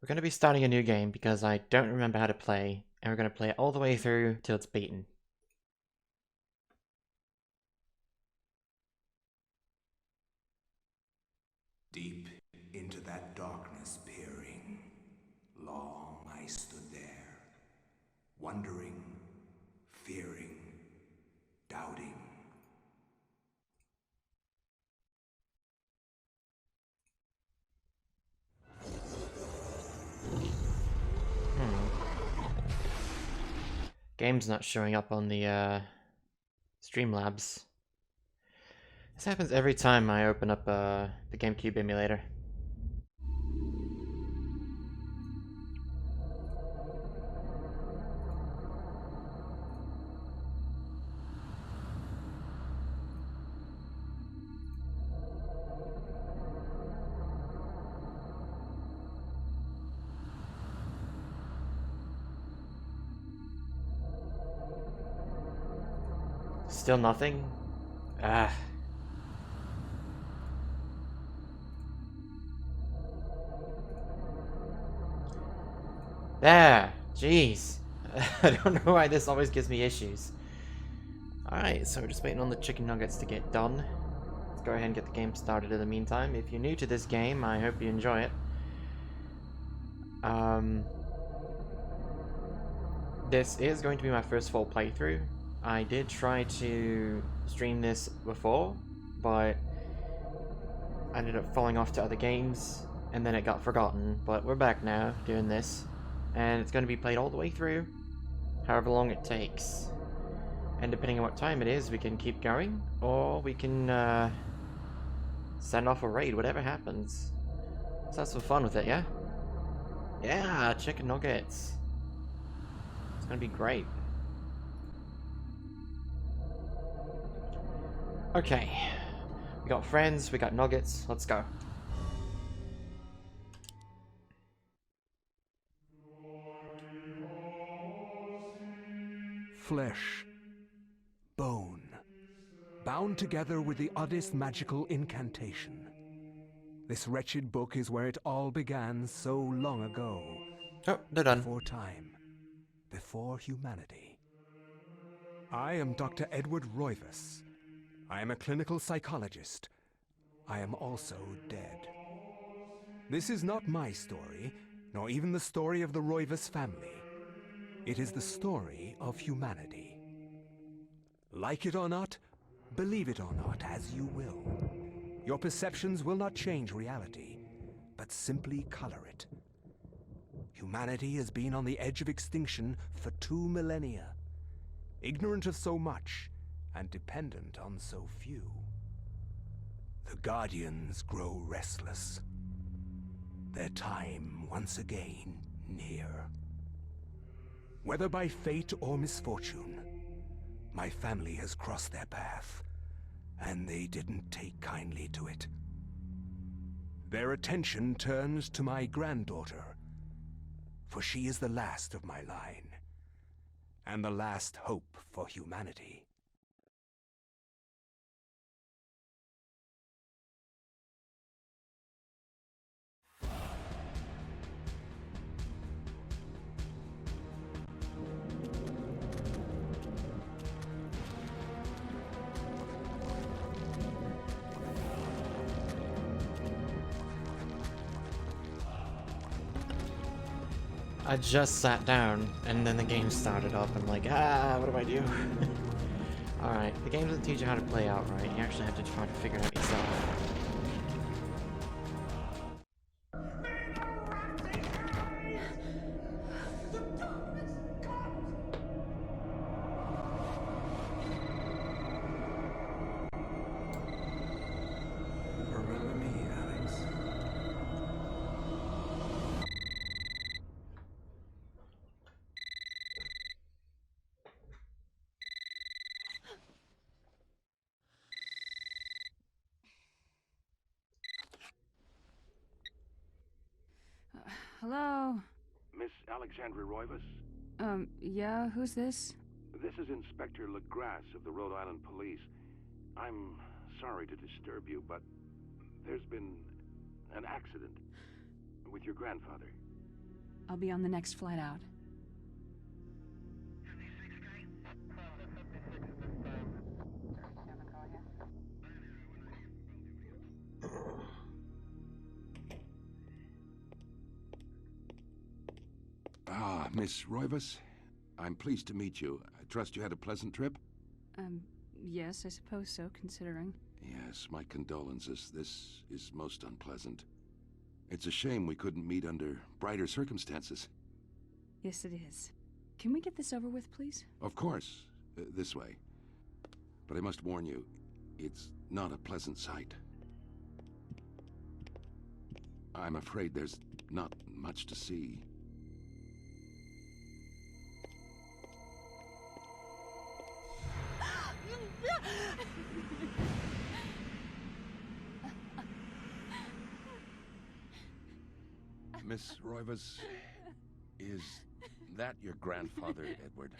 We're going to be starting a new game because I don't remember how to play, and we're going to play it all the way through till it's beaten. Deep into that darkness peering, long I stood there, wondering, fearing, doubting. Game's not showing up on the Streamlabs. This happens every time I open up the GameCube emulator. Still nothing? Ah. There! Jeez. I don't know why this always gives me issues. Alright, so we're just waiting on the chicken nuggets to get done. Let's go ahead and get the game started in the meantime. If you're new to this game, I hope you enjoy it. This is going to be my first full playthrough. I did try to stream this before, but I ended up falling off to other games, and then it got forgotten. But we're back now, doing this, and it's going to be played all the way through, however long it takes. And depending on what time it is, we can keep going, or we can send off a raid, whatever happens. Let's have some fun with it, yeah? Yeah, chicken nuggets. It's gonna be great. Okay. We got friends, we got nuggets, let's go. Flesh, bone, bound together with the oddest magical incantation. This wretched book is where it all began so long ago. Oh, they're done. Before time, before humanity. I am Dr. Edward Roivas. I am a clinical psychologist. I am also dead. This is not my story, nor even the story of the Roivas family. It is the story of humanity. Like it or not, believe it or not, as you will. Your perceptions will not change reality, but simply color it. Humanity has been on the edge of extinction for 2 millennia, ignorant of so much and dependent on so few. The Guardians grow restless. Their time once again near. Whether by fate or misfortune, my family has crossed their path, and they didn't take kindly to it. Their attention turns to my granddaughter, for she is the last of my line, and the last hope for humanity. I just sat down, and then the game started up. I'm like, what do I do? Alright, the game doesn't teach you how to play outright. You actually have to try to figure it out yourself. Remember me, Alex? Hello? Miss Alexandra Roivas? Yeah, who's this? This is Inspector LaGrasse of the Rhode Island Police. I'm sorry to disturb you, but there's been an accident with your grandfather. I'll be on the next flight out. Ah, Miss Roivas. I'm pleased to meet you. I trust you had a pleasant trip? Yes, I suppose so, considering. Yes, my condolences. This is most unpleasant. It's a shame we couldn't meet under brighter circumstances. Yes, it is. Can we get this over with, please? Of course. This way. But I must warn you, it's not a pleasant sight. I'm afraid there's not much to see. Miss Roivas, is that your grandfather, Edward?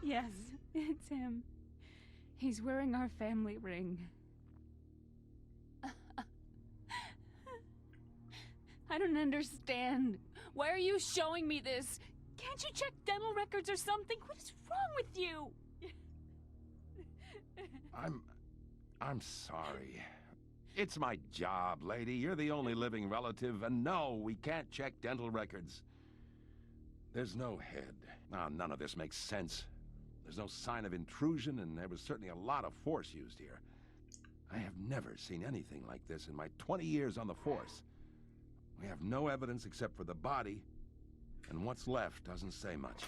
Yes, it's him. He's wearing our family ring. I don't understand. Why are you showing me this? Can't you check dental records or something? What is wrong with you? I'm sorry. It's my job, lady. You're the only living relative, and no, we can't check dental records. There's no head. None of this makes sense. There's no sign of intrusion, and there was certainly a lot of force used here. I have never seen anything like this in my 20 years on the force. We have no evidence except for the body, and what's left doesn't say much.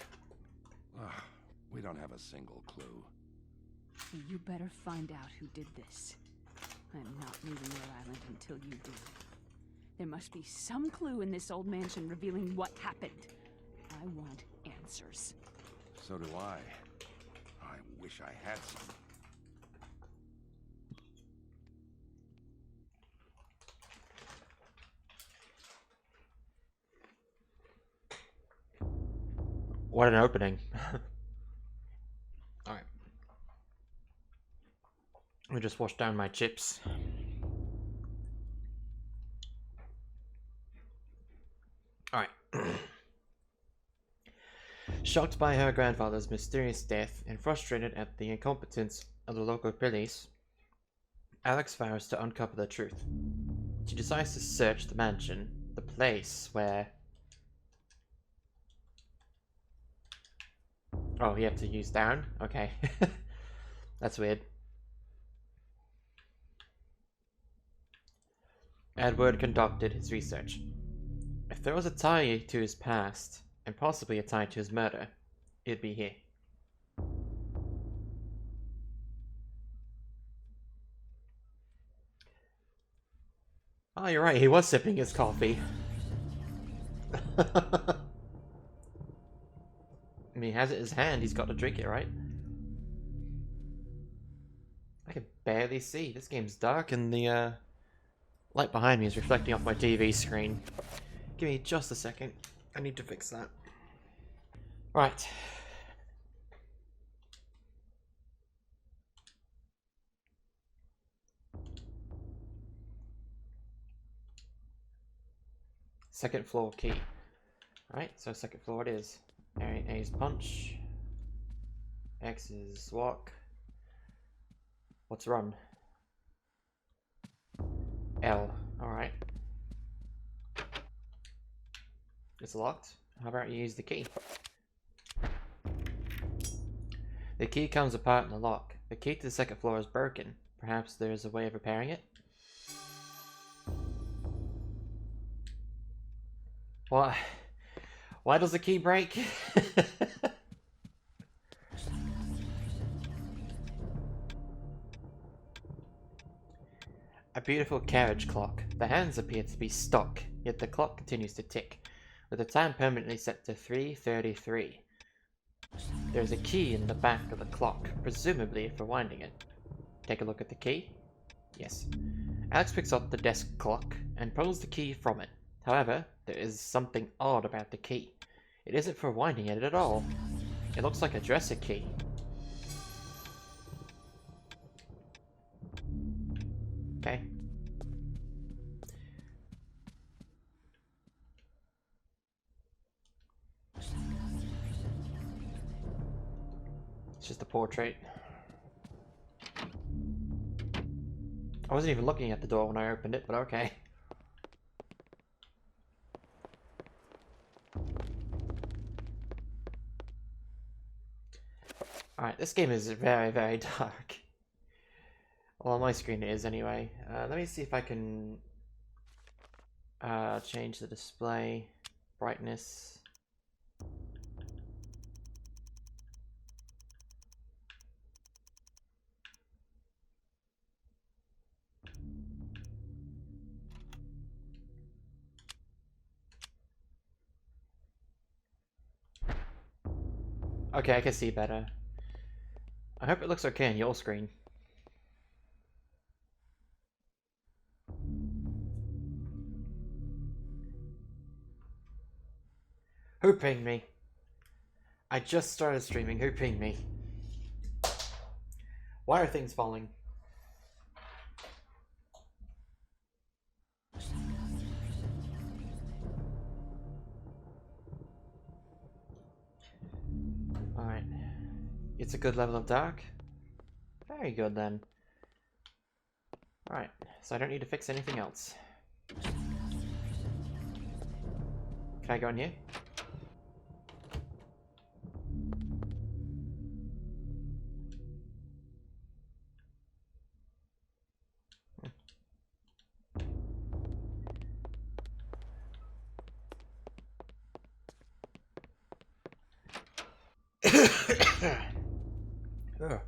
We don't have a single clue. You better find out who did this. I am not leaving Rhode Island until you do. There must be some clue in this old mansion revealing what happened. I want answers. So do I. I wish I had some. What an opening. Alright. Let me just wash down my chips. Alright. Shocked by her grandfather's mysterious death and frustrated at the incompetence of the local police, Alex vows to uncover the truth. She decides to search the mansion, the place where... Oh, you have to use down? Okay. That's weird. Edward conducted his research. If there was a tie to his past, and possibly a tie to his murder, it'd be here. Oh, you're right, he was sipping his coffee. I mean, he has it in his hand, he's got to drink it, right? I can barely see. This game's dark and the light behind me is reflecting off my TV screen. Give me just a second. I need to fix that. Right. Second floor key. Alright, so second floor it is. Alright, A is punch. X is walk. What's run? L. Alright. It's locked. How about you use the key? The key comes apart in the lock. The key to the second floor is broken. Perhaps there's a way of repairing it? Why? Why does the key break? A beautiful carriage clock. The hands appear to be stuck, yet the clock continues to tick, with the time permanently set to 3:33. There's a key in the back of the clock, presumably for winding it. Take a look at the key. Yes. Alex picks up the desk clock and pulls the key from it. However, there is something odd about the key. It isn't for winding it at all. It looks like a dresser key. Okay. just a portrait. I wasn't even looking at the door when I opened it, but okay. Alright, this game is very, very dark. Well, on my screen it is anyway. Let me see if I can change the display brightness. Okay, I can see better. I hope it looks okay on your screen. Who pinged me? I just started streaming. Who pinged me? Why are things falling? Alright. It's a good level of dark. Very good then. Alright, so I don't need to fix anything else. Can I go in here? Ugh.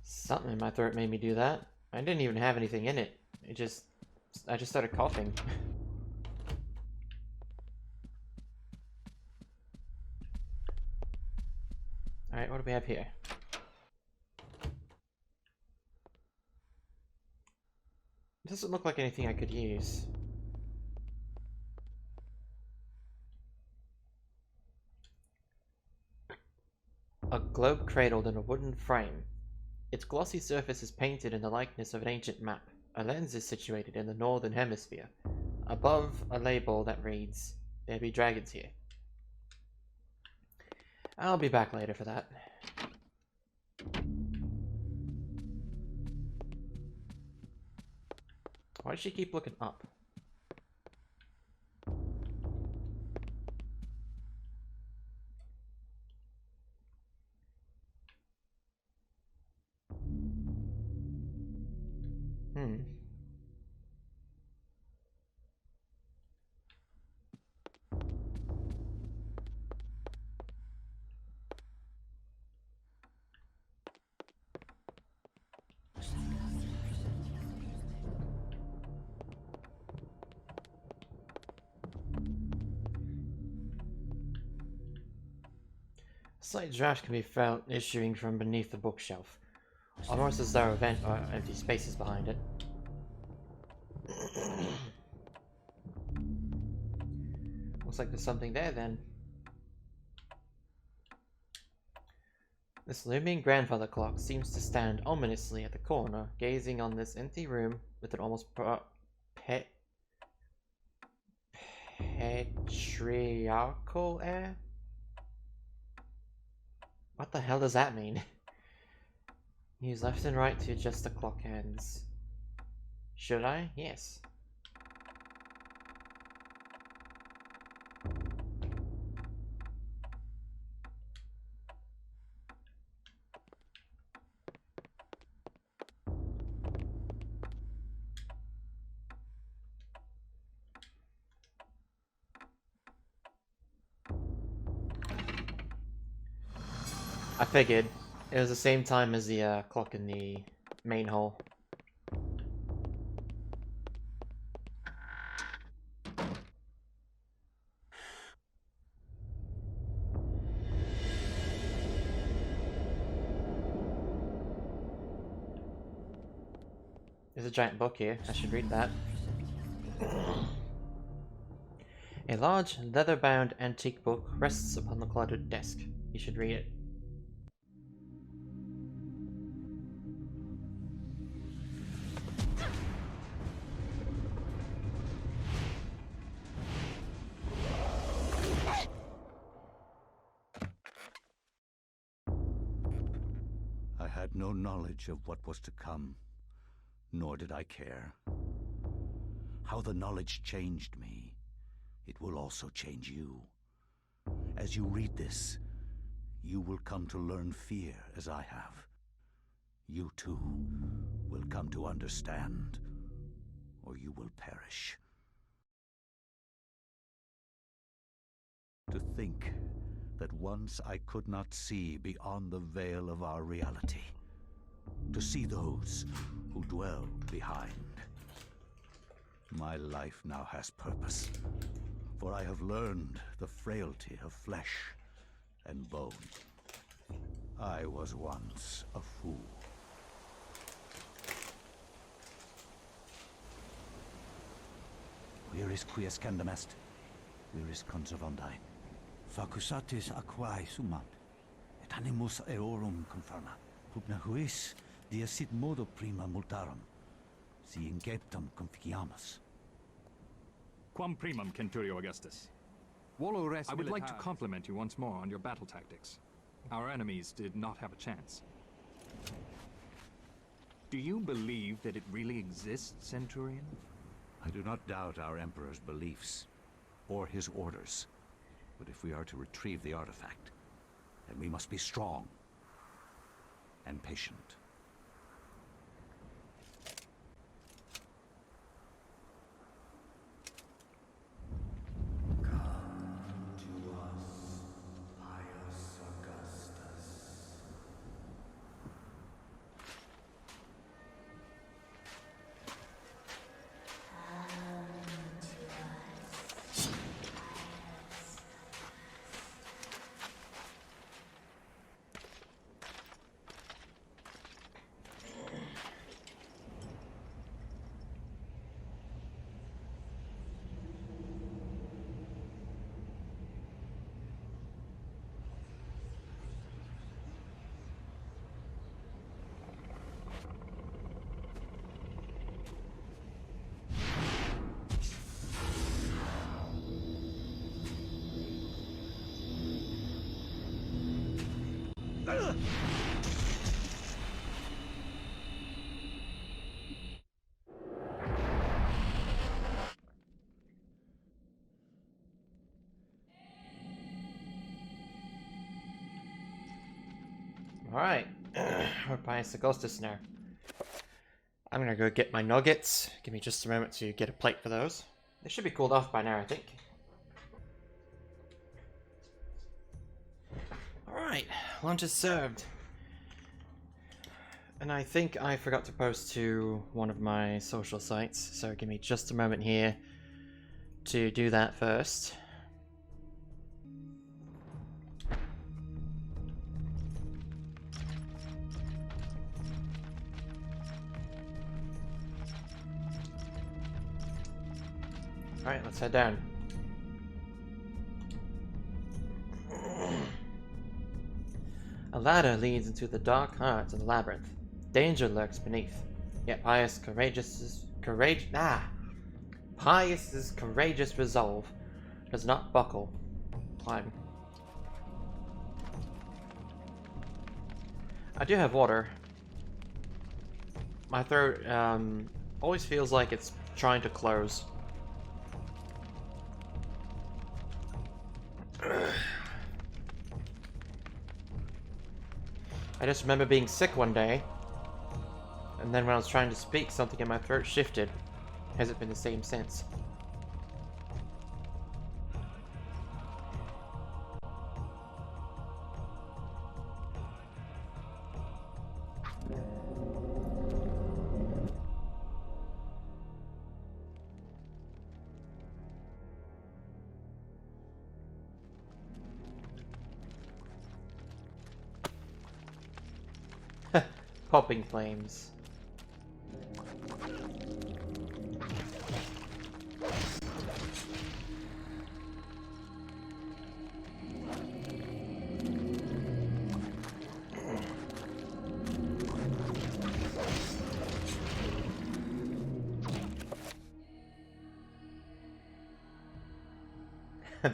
Something in my throat made me do that. I didn't even have anything in it. I just started coughing. Alright, what do we have here? It doesn't look like anything I could use. A globe cradled in a wooden frame. Its glossy surface is painted in the likeness of an ancient map. A lens is situated in the northern hemisphere. Above, a label that reads, "There be dragons here." I'll be back later for that. Why does she keep looking up? A slight draft can be felt issuing from beneath the bookshelf, almost as there are empty spaces behind it. Looks like there's something there then. This looming grandfather clock seems to stand ominously at the corner, gazing on this empty room with an almost patriarchal air? What the hell does that mean? Use left and right to adjust the clock hands. Should I? Yes. I figured. It was the same time as the clock in the main hall. There's a giant book here. I should read that. A large, leather-bound antique book rests upon the cluttered desk. You should read it. no knowledge of what was to come, nor did I care. How the knowledge changed me, it will also change you. As you read this, you will come to learn fear as I have. You too will come to understand, or you will perish. To think that once I could not see beyond the veil of our reality. To see those who dwell behind. My life now has purpose, for I have learned the frailty of flesh and bone. I was once a fool. Where is Quies Candamest? Where is Conservandai? Facusatis aquae sumant, et animus eorum confirma. Pugna huis, dia sit modo prima multarum, si inceptum conficiamus. Quam primum, Centurio Augustus. I would like to compliment you once more on your battle tactics. Our enemies did not have a chance. Do you believe that it really exists, Centurion? I do not doubt our Emperor's beliefs, or his orders. But if we are to retrieve the artifact, then we must be strong and patient. Come to us, pious Augustus. Alright, we're Pious Augustus now. I'm gonna go get my nuggets. Give me just a moment to get a plate for those. They should be cooled off by now, I think. Alright, lunch is served. And I think I forgot to post to one of my social sites, so give me just a moment here to do that first. Alright, let's head down. A ladder leads into the dark heart of the labyrinth. Danger lurks beneath. Yet Pius's courageous resolve does not buckle. Climb. I do have water. My throat always feels like it's trying to close. I just remember being sick one day, and then when I was trying to speak, something in my throat shifted. Hasn't been the same since. Popping flames.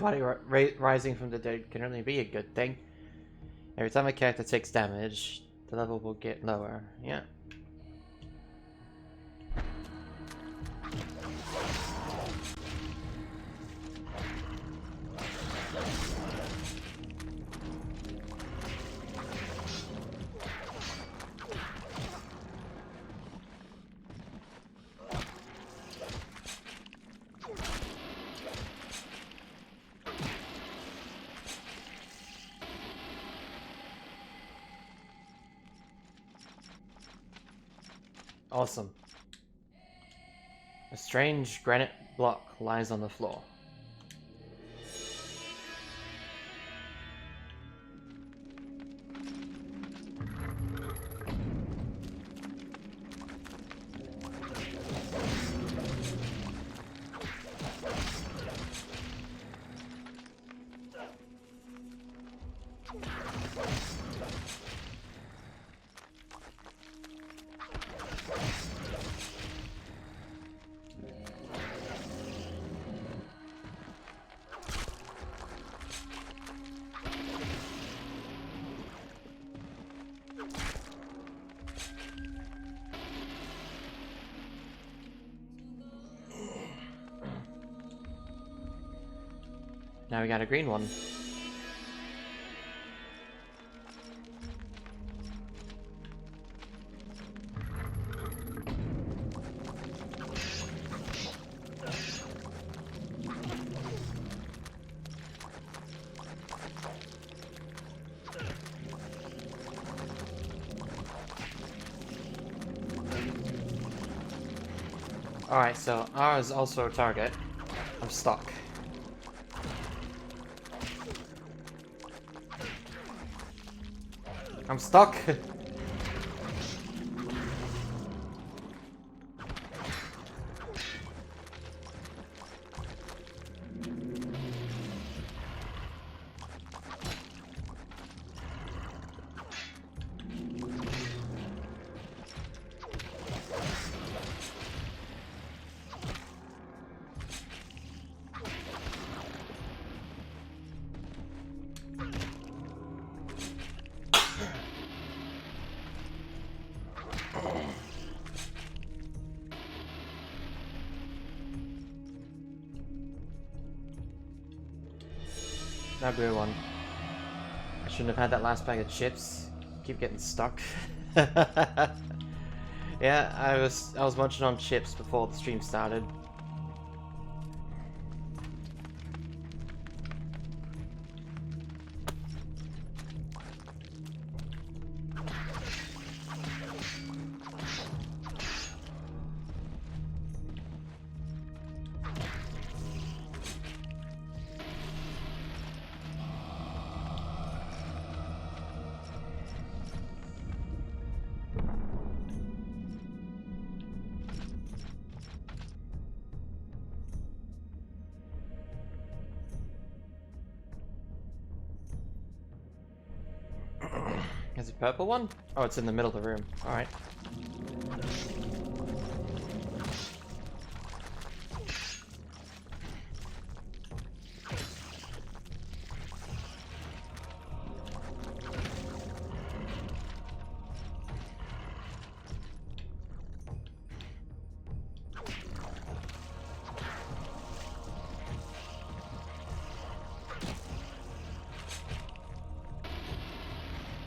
Body rising from the dead can only be a good thing. Every time a character takes damage, the level will get lower. Yeah. Awesome. A strange granite block lies on the floor. Now we got a green one. Alright, so R is also a target. I'm stuck. I'm stuck! That blue one. I shouldn't have had that last bag of chips. Keep getting stuck. Yeah, I was munching on chips before the stream started. There's a purple one? Oh, it's in the middle of the room. Alright.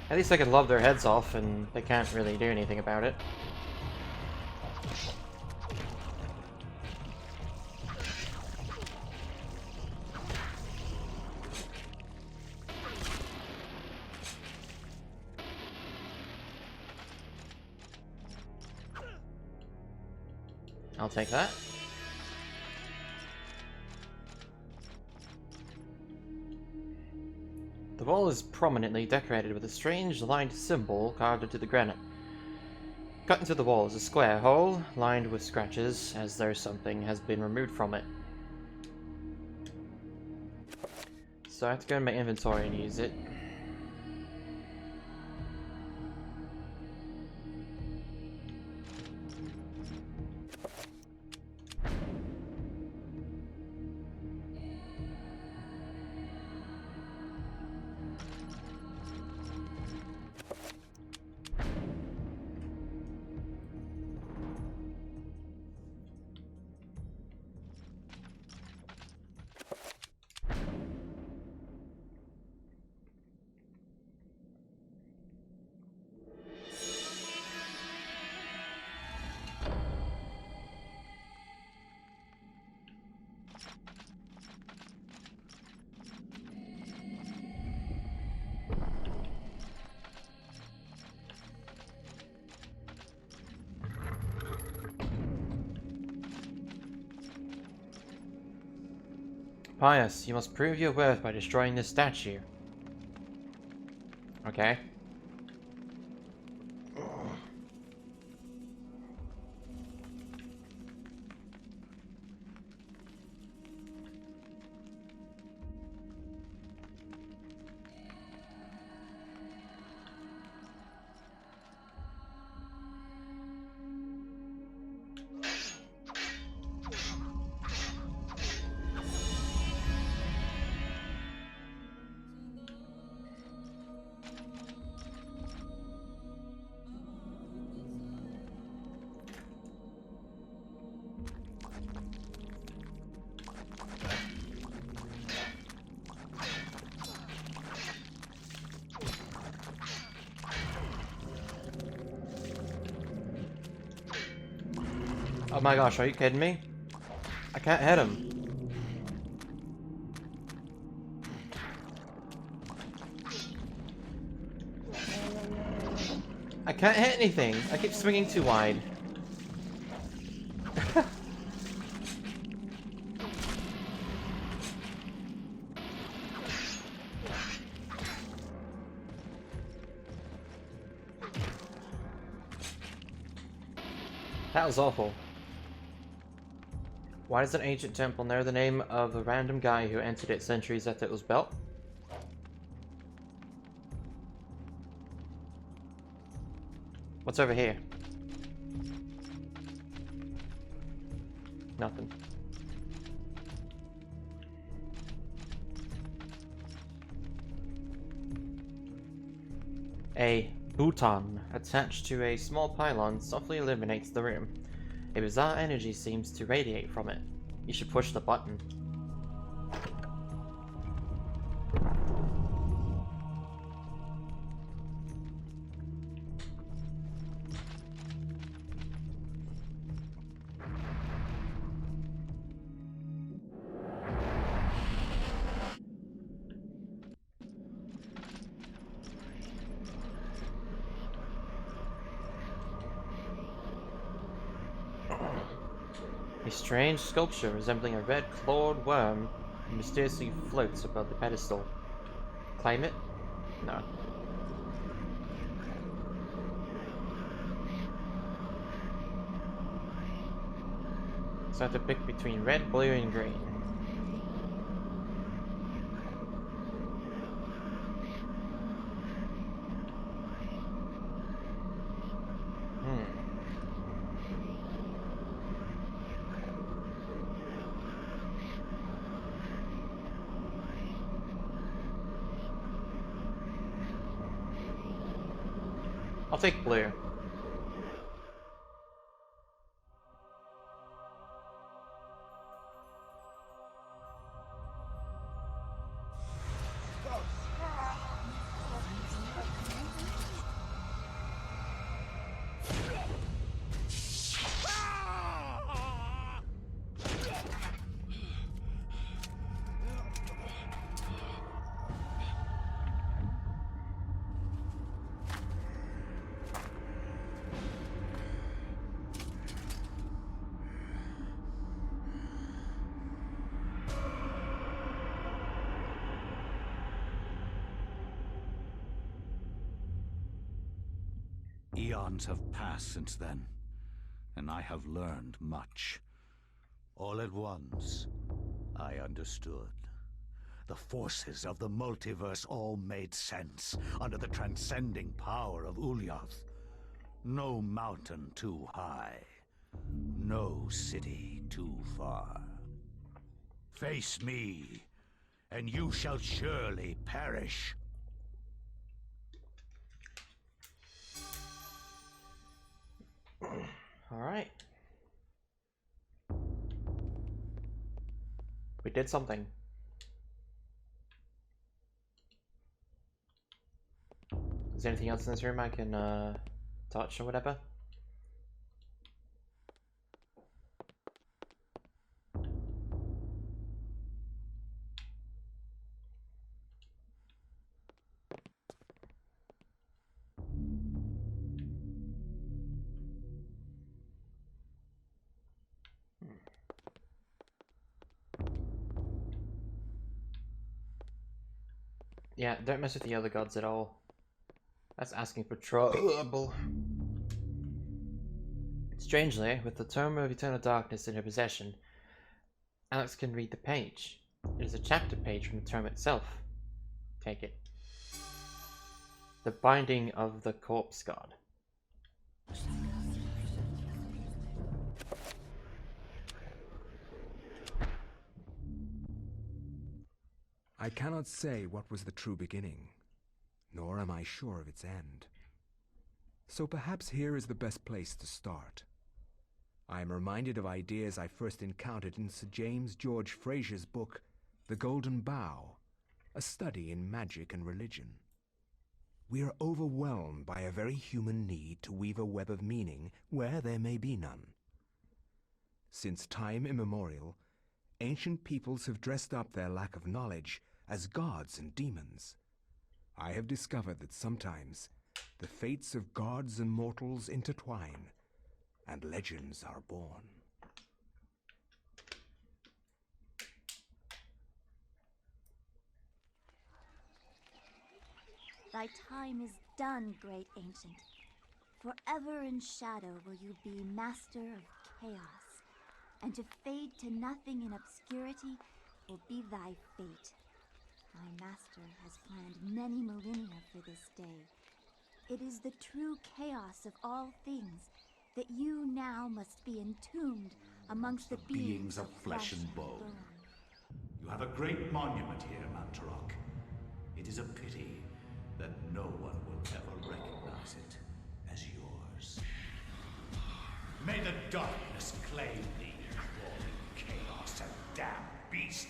At least I can lob their heads off and they can't really do anything about it. I'll take that. The wall is prominently decorated with a strange lined symbol carved into the granite. Cut into the wall is a square hole, lined with scratches, as though something has been removed from it. So I have to go in my inventory and use it. Pius, you must prove your worth by destroying this statue. Okay. Oh my gosh, are you kidding me? I can't hit him. I can't hit anything. I keep swinging too wide. That was awful. Why does an ancient temple know the name of a random guy who entered it centuries after it was built? What's over here? Nothing. A Bhutan attached to a small pylon softly illuminates the room. A bizarre energy seems to radiate from it. You should push the button. A strange sculpture resembling a red clawed worm mysteriously floats above the pedestal. Claim it? No. So I have to pick between red, blue, and green. I'll take blue. Eons have passed since then, and I have learned much. All at once, I understood. The forces of the multiverse all made sense under the transcending power of Ulyaoth. No mountain too high, no city too far. Face me, and you shall surely perish. Alright. We did something. Is there anything else in this room I can touch or whatever? Yeah, don't mess with the other gods at all. That's asking for trouble. Strangely, with the Tome of Eternal Darkness in her possession, Alex can read the page. It is a chapter page from the tome itself. Take it. The Binding of the Corpse God. I cannot say what was the true beginning, nor am I sure of its end. So perhaps here is the best place to start. I am reminded of ideas I first encountered in Sir James George Fraser's book, The Golden Bough, a study in magic and religion. We are overwhelmed by a very human need to weave a web of meaning where there may be none. Since time immemorial, ancient peoples have dressed up their lack of knowledge as gods and demons. I have discovered that sometimes the fates of gods and mortals intertwine, and legends are born. Thy time is done, great ancient. Forever in shadow will you be master of chaos, and to fade to nothing in obscurity will be thy fate. My master has planned many millennia for this day. It is the true chaos of all things that you now must be entombed amongst the beings of flesh and bone. You have a great monument here, Mantarok. It is a pity that no one will ever recognize it as yours. May the darkness claim thee, crawling chaos and damned beast.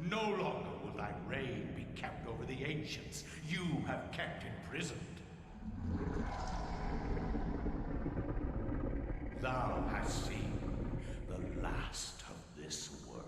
No longer will thy reign be kept over the ancients you have kept imprisoned. Thou hast seen the last of this world.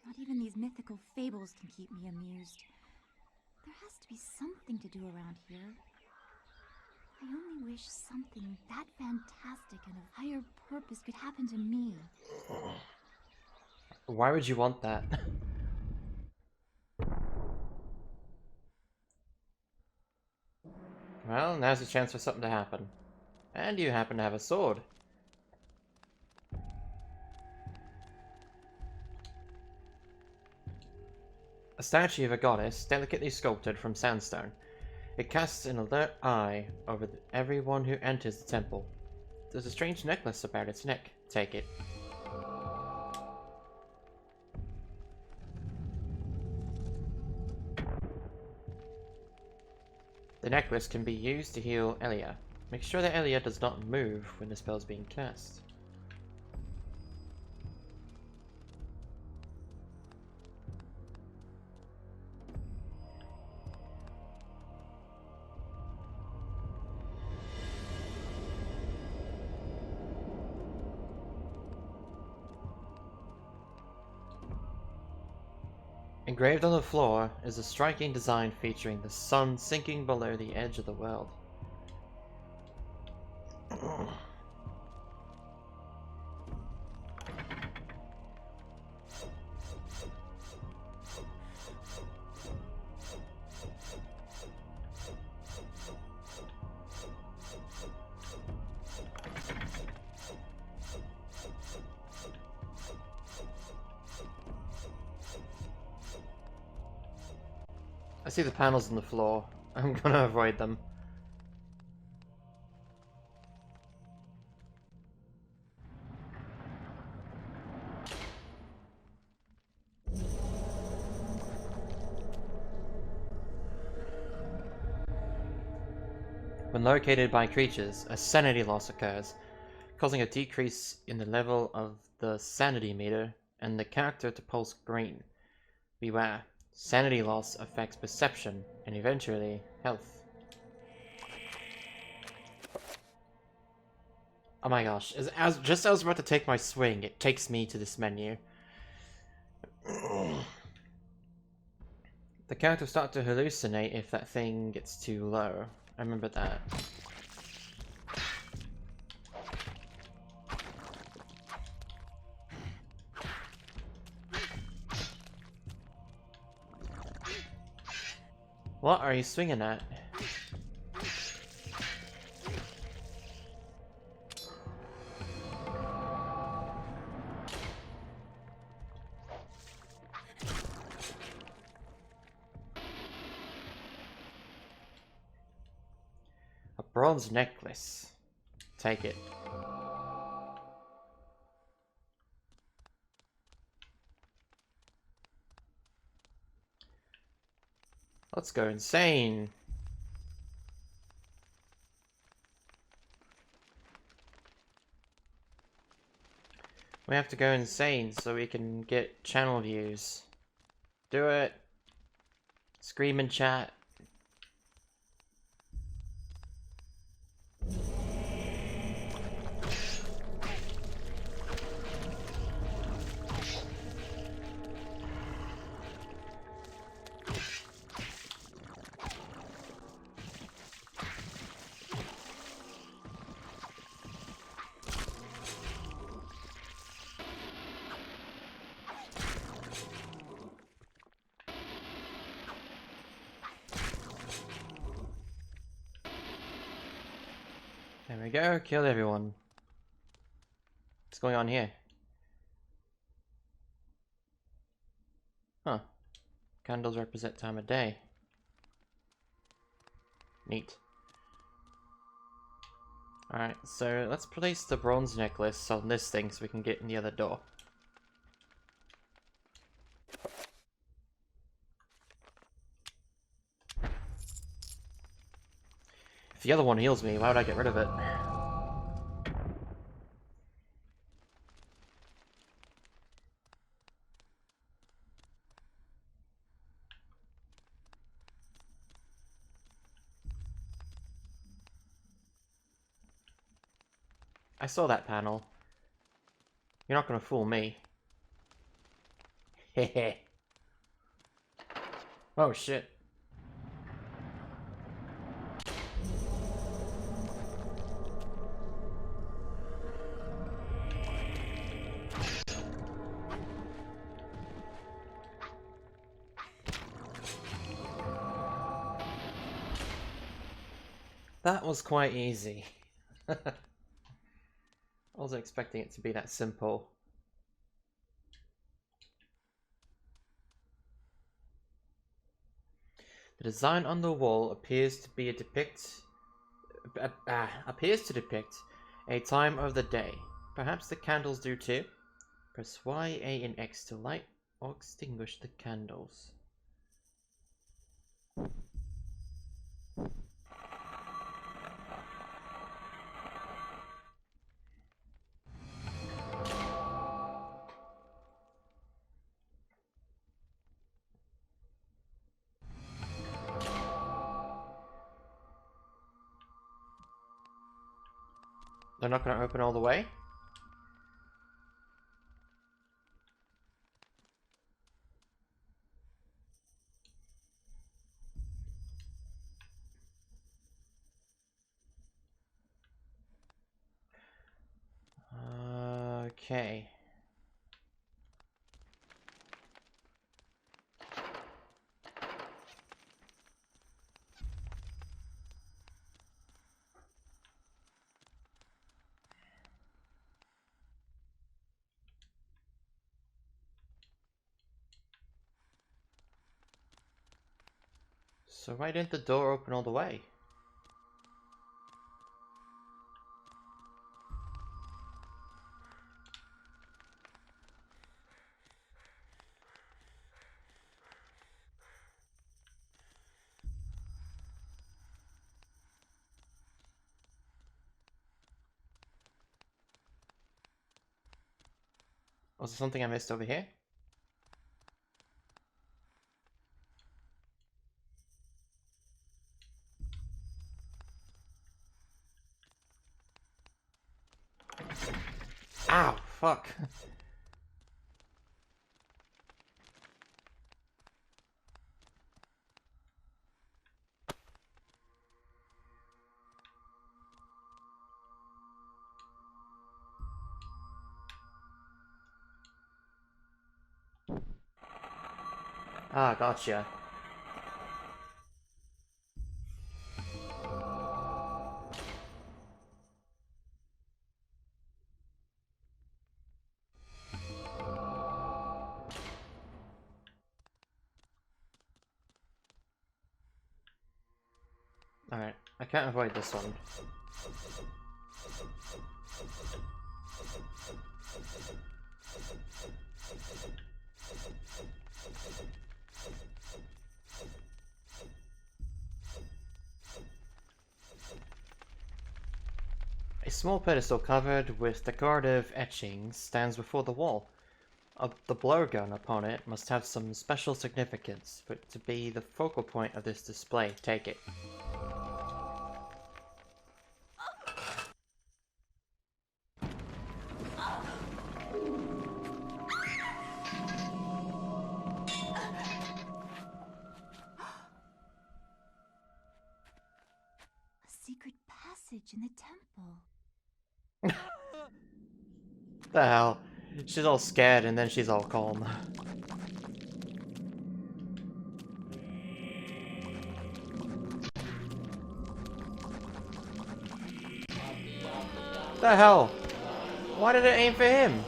Not even these mythical fables can keep me amused. There has to be something to do around here. I only wish something that fantastic and of higher purpose could happen to me. Why would you want that? Well, now's a chance for something to happen. And you happen to have a sword. A statue of a goddess, delicately sculpted from sandstone. It casts an alert eye over everyone who enters the temple. There's a strange necklace about its neck. Take it. The necklace can be used to heal Elia. Make sure that Elia does not move when the spell is being cast. Engraved on the floor is a striking design featuring the sun sinking below the edge of the world. I see the panels on the floor. I'm gonna avoid them. When located by creatures, a sanity loss occurs, causing a decrease in the level of the sanity meter and the character to pulse green. Beware. Sanity loss affects perception and eventually health. Oh my gosh, just as I was about to take my swing, it takes me to this menu. The character start to hallucinate if that thing gets too low. I remember that. What are you swinging at? A bronze necklace. Take it. Let's go insane. We have to go insane so we can get channel views. Do it. Scream and chat. There we go, kill everyone. What's going on here? Huh. Candles represent time of day. Neat. Alright, so let's place the bronze necklace on this thing so we can get in the other door. If the other one heals me, why would I get rid of it? I saw that panel. You're not gonna fool me. Hehe. Oh shit. That was quite easy. I wasn't expecting it to be that simple. The design on the wall appears to depict a time of the day. Perhaps the candles do too. Press Y, A, and X to light or extinguish the candles. They're not going to open all the way? Okay. So why didn't the door open all the way? Was there something I missed over here? Ow, fuck. Ah, gotcha. Alright, I can't avoid this one. A small pedestal covered with decorative etchings stands before the wall. The blowgun upon it must have some special significance for it to be the focal point of this display. Take it. A secret passage in the temple. The hell? She's all scared and then she's all calm. The hell? Why did it aim for him?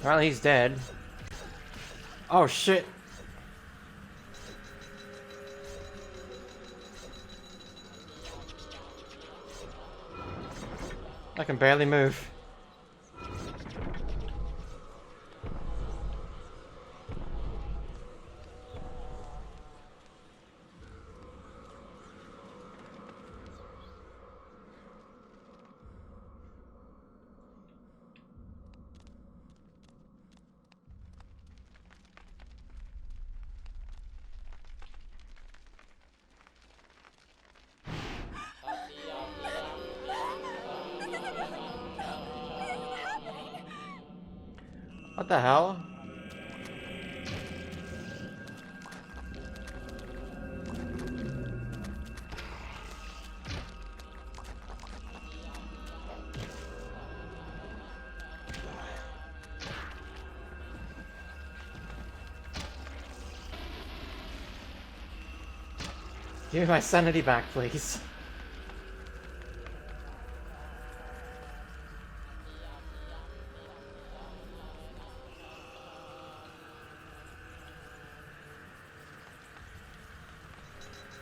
Well, he's dead. Oh shit. I can barely move. What the hell? Give me my sanity back, please.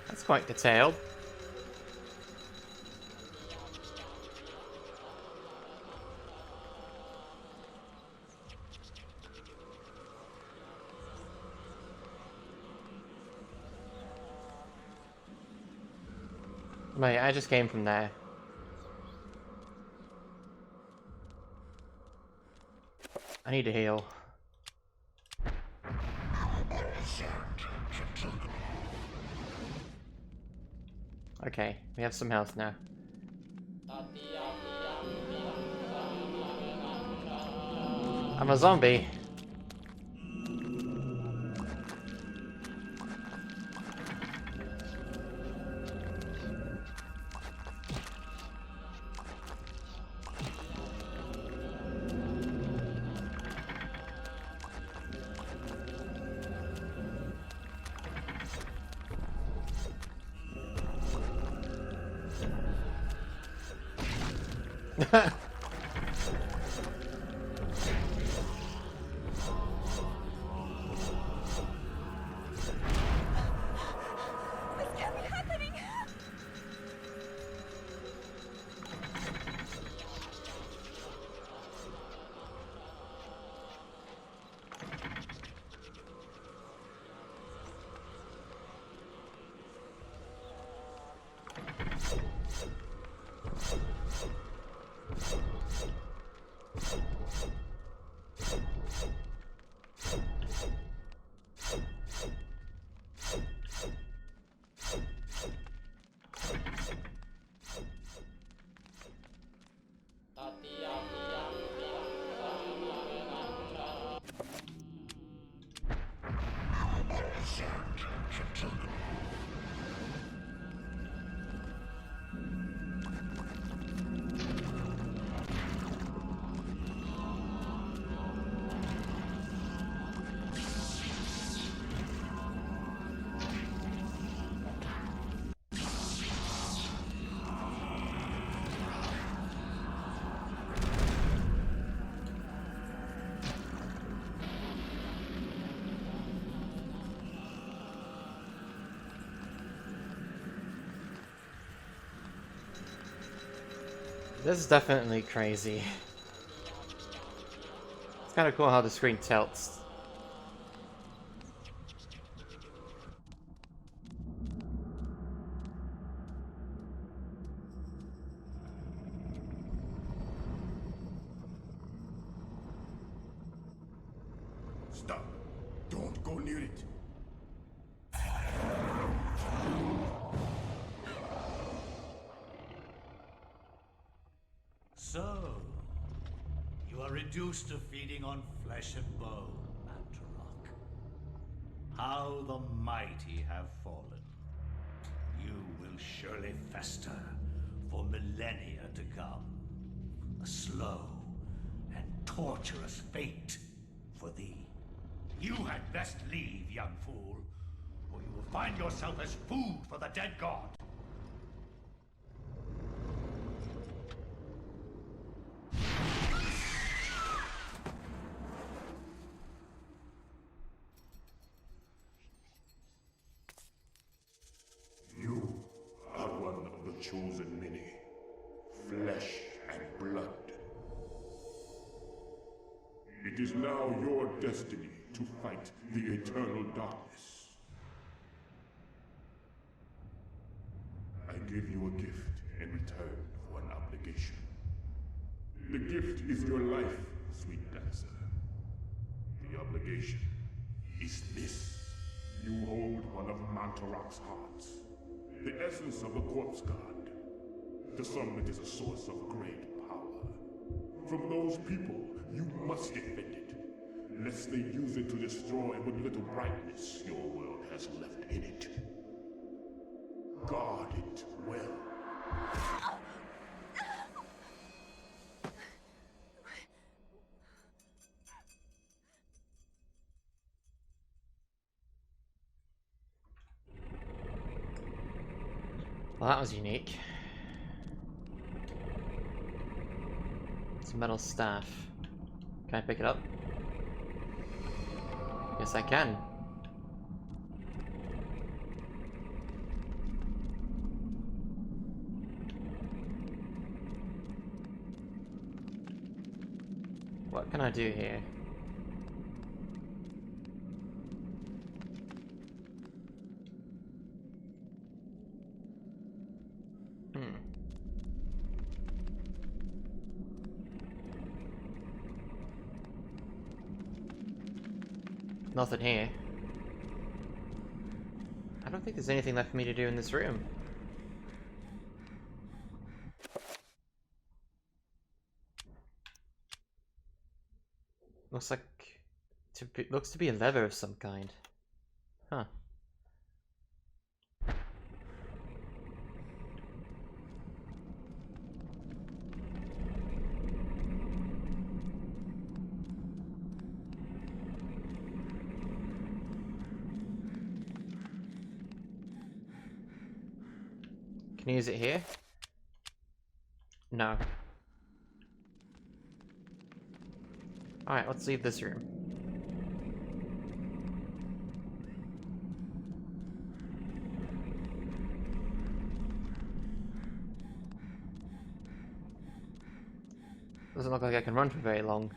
That's quite detailed. Mate, I just came from there. I need to heal. Okay, we have some health now. I'm a zombie. This is definitely crazy. It's kind of cool how the screen tilts. Stop. Don't go near it. So, you are reduced to feeding on flesh and bone, Mantarok. How the mighty have fallen. You will surely fester for millennia to come. A slow and torturous fate for thee. You had best leave, young fool, or you will find yourself as food for the dead god. You are one of the chosen many, flesh and blood. It is now your destiny to fight the eternal darkness. I give you a gift in return for an obligation. The gift is your life, sweet dancer. The obligation is this. You hold one of Mantarok's hearts, the essence of the corpse god. The summit is a source of great power. From those people, you must defend it, lest they use it to destroy what little brightness your world has left in it. Guard it well. Well, that was unique. It's a metal staff. Can I pick it up? Yes, I can. What can I do here? Nothing here. I don't think there's anything left for me to do in this room. Looks like looks to be a lever of some kind. Huh. Can you use it here? No. Alright, let's leave this room. Doesn't look like I can run for very long.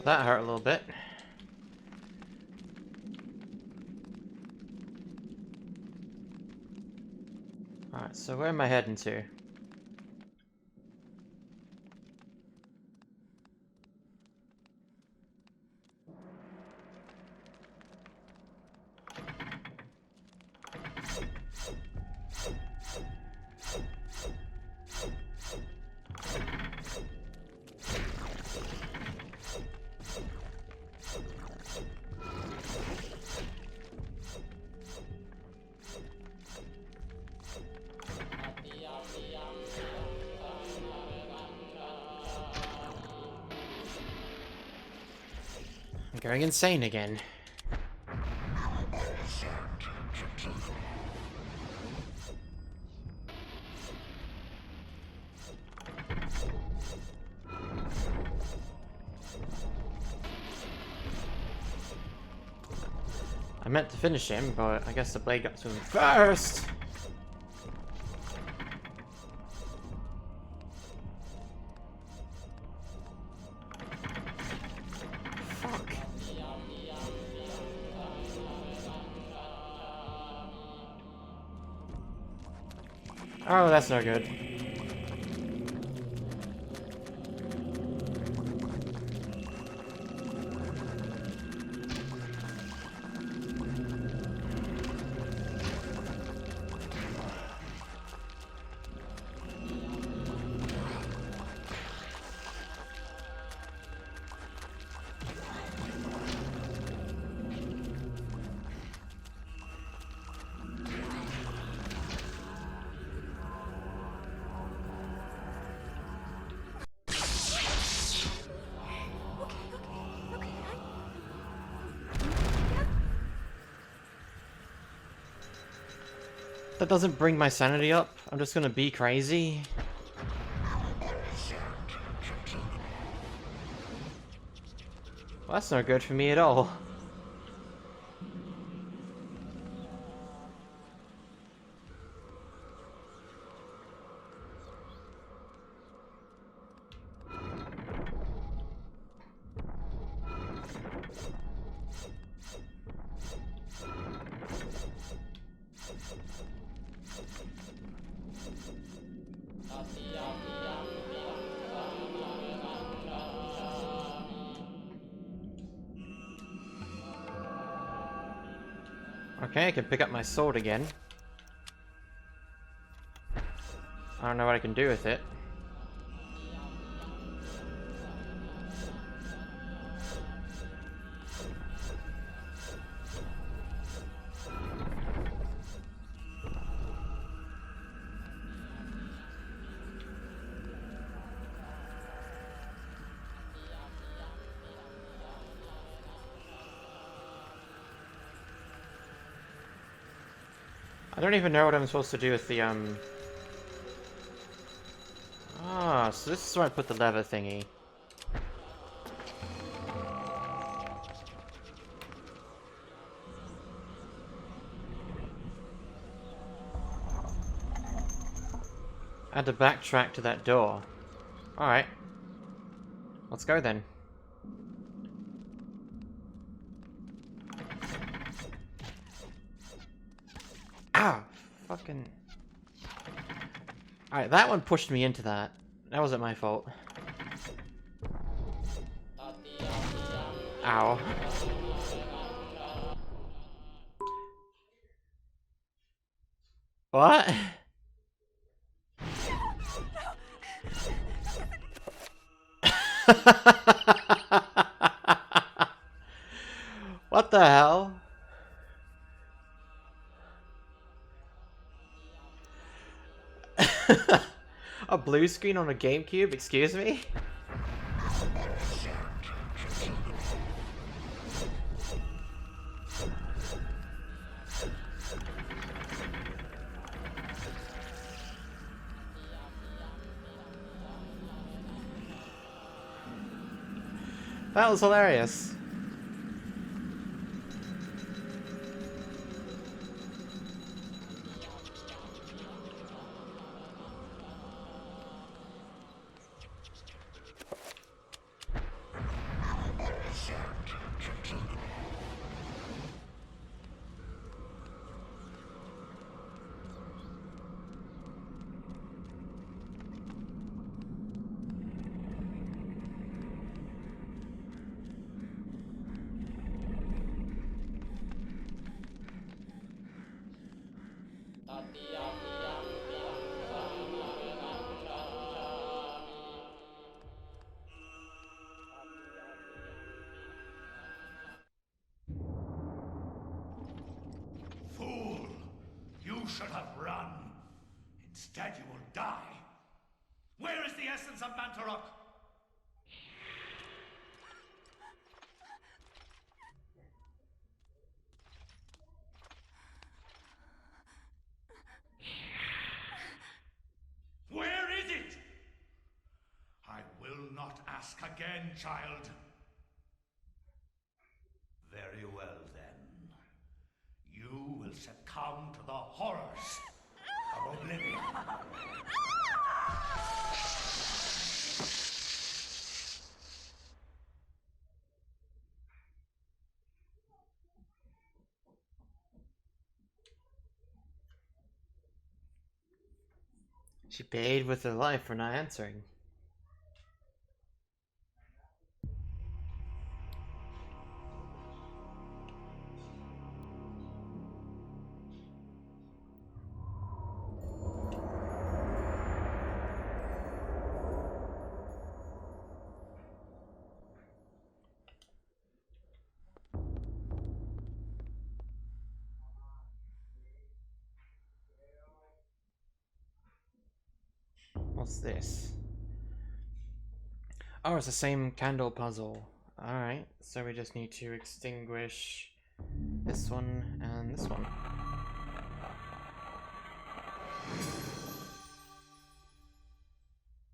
That hurt a little bit. Alright, so where am I heading to? Going insane again. I meant to finish him, but I guess the blade got to him first! Fuck. Oh, that's no good. That doesn't bring my sanity up. I'm just gonna be crazy. Well, that's not good for me at all. Okay, I can pick up my sword again. I don't know what I can do with it. I don't even know what I'm supposed to do with the, Ah, so this is where I put the lever thingy. I had to backtrack to that door. Alright. Let's go then. Ow! Fucking... Alright, that one pushed me into that. That wasn't my fault. Ow. What? What the hell? A blue screen on a GameCube? Excuse me? That was hilarious. Fool! You should have run. Instead, you will die. Where is the essence of Mantarok? again, child. Very well, then. You will succumb to the horrors of oblivion. She paid with her life for not answering. What's this? Oh, it's the same candle puzzle. Alright, so we just need to extinguish this one and this one.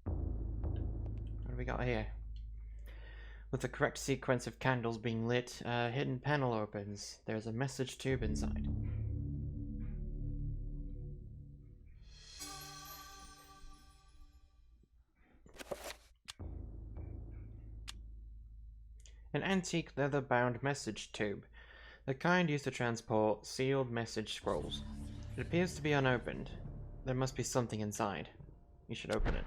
What do we got here? With the correct sequence of candles being lit, a hidden panel opens. There's a message tube inside. An antique leather-bound message tube, the kind used to transport sealed message scrolls. It appears to be unopened. There must be something inside. You should open it.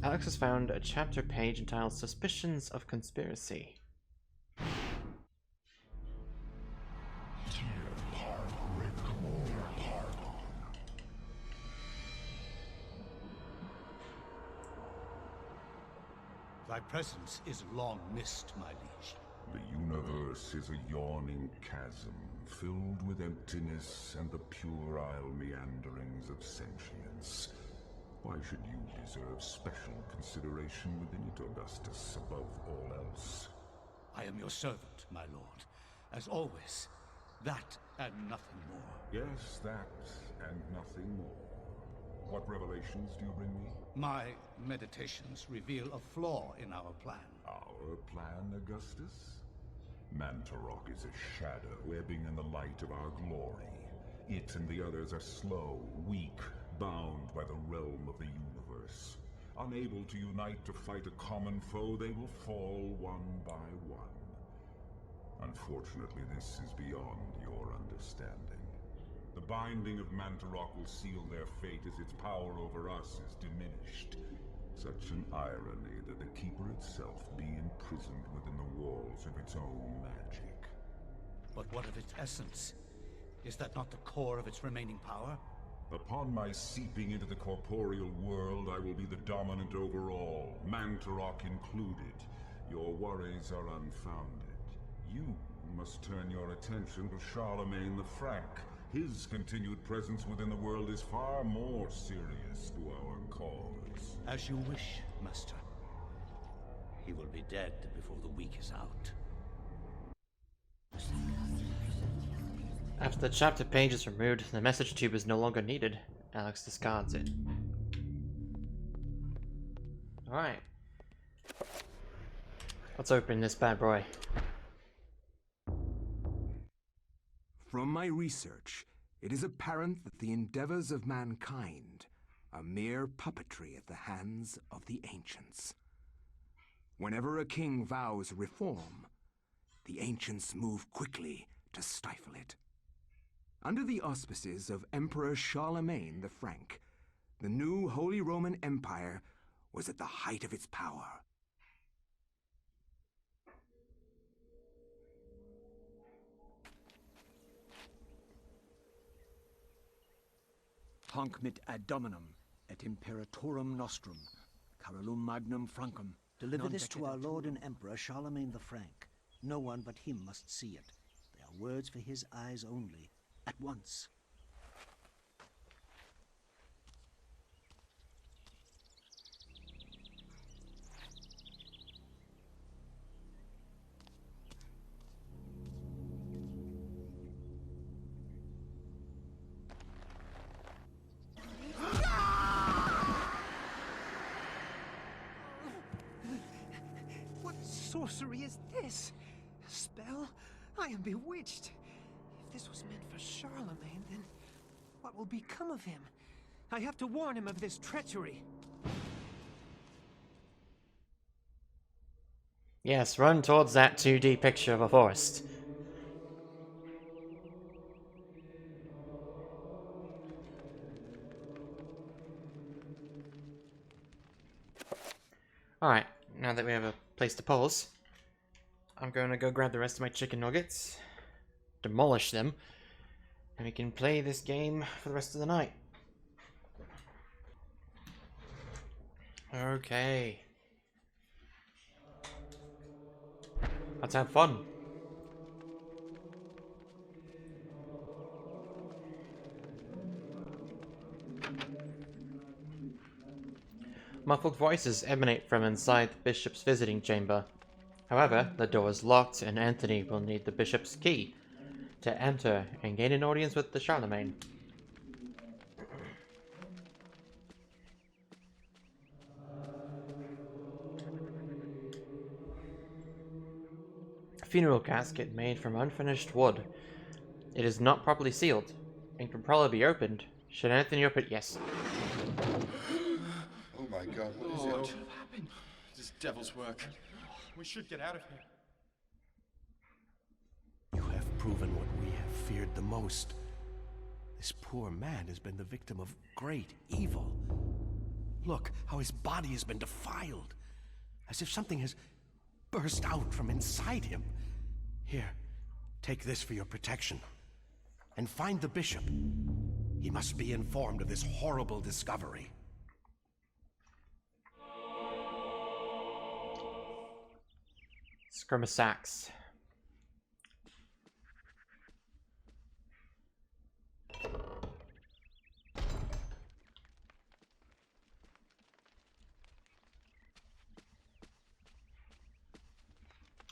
Alex has found a chapter page entitled Suspicions of Conspiracy. Thy presence is long missed, my liege. The universe is a yawning chasm, filled with emptiness and the puerile meanderings of sentience. Why should you deserve special consideration within it, Augustus, above all else? I am your servant, my lord. As always, that and nothing more. Yes, that and nothing more. What revelations do you bring me? My meditations reveal a flaw in our plan. Our plan, Augustus? Mantarok is a shadow ebbing in the light of our glory. It and the others are slow, weak, bound by the realm of the universe. Unable to unite to fight a common foe, they will fall one by one. Unfortunately, this is beyond your understanding. The binding of Mantarok will seal their fate as its power over us is diminished. Such an irony that the Keeper itself be imprisoned within the walls of its own magic. But what of its essence? Is that not the core of its remaining power? Upon my seeping into the corporeal world, I will be the dominant over all, Mantarok included. Your worries are unfounded. You must turn your attention to Charlemagne the Frank. His continued presence within the world is far more serious to our cause. As you wish, Master. He will be dead before the week is out. After the chapter page is removed, the message tube is no longer needed. Alex discards it. Alright. Let's open this bad boy. From my research, it is apparent that the endeavors of mankind are mere puppetry at the hands of the ancients. Whenever a king vows reform, the ancients move quickly to stifle it. Under the auspices of Emperor Charlemagne the Frank, the new Holy Roman Empire was at the height of its power. Hanc mit ad dominum et imperatorum nostrum, Carolum magnum Francum. Deliver this to our Lord and Emperor Charlemagne the Frank. No one but him must see it. They are words for his eyes only. At once. sorcery is this? A spell? I am bewitched. If this was meant for Charlemagne, then what will become of him? I have to warn him of this treachery. Yes, run towards that 2D picture of a forest. Alright, now that we have a place to pause, I'm going to go grab the rest of my chicken nuggets, demolish them, and we can play this game for the rest of the night. Okay. Let's have fun. Muffled voices emanate from inside the bishop's visiting chamber. However, the door is locked and Anthony will need the bishop's key to enter and gain an audience with the Charlemagne. A funeral casket made from unfinished wood. It is not properly sealed and can probably be opened. Should Anthony open it? Yes. Oh my god, what is What it? happened? This devil's work. We should get out of here. You have proven what we have feared the most. This poor man has been the victim of great evil. Look how his body has been defiled, as if something has burst out from inside him. Here, take this for your protection. And find the bishop. He must be informed of this horrible discovery. Scrimasax.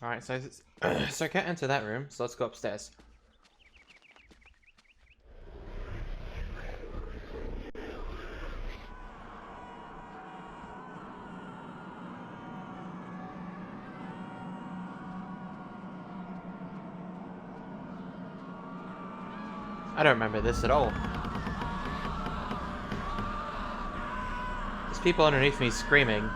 Alright, so I can't enter that room, so let's go upstairs. I don't remember this at all. There's people underneath me screaming.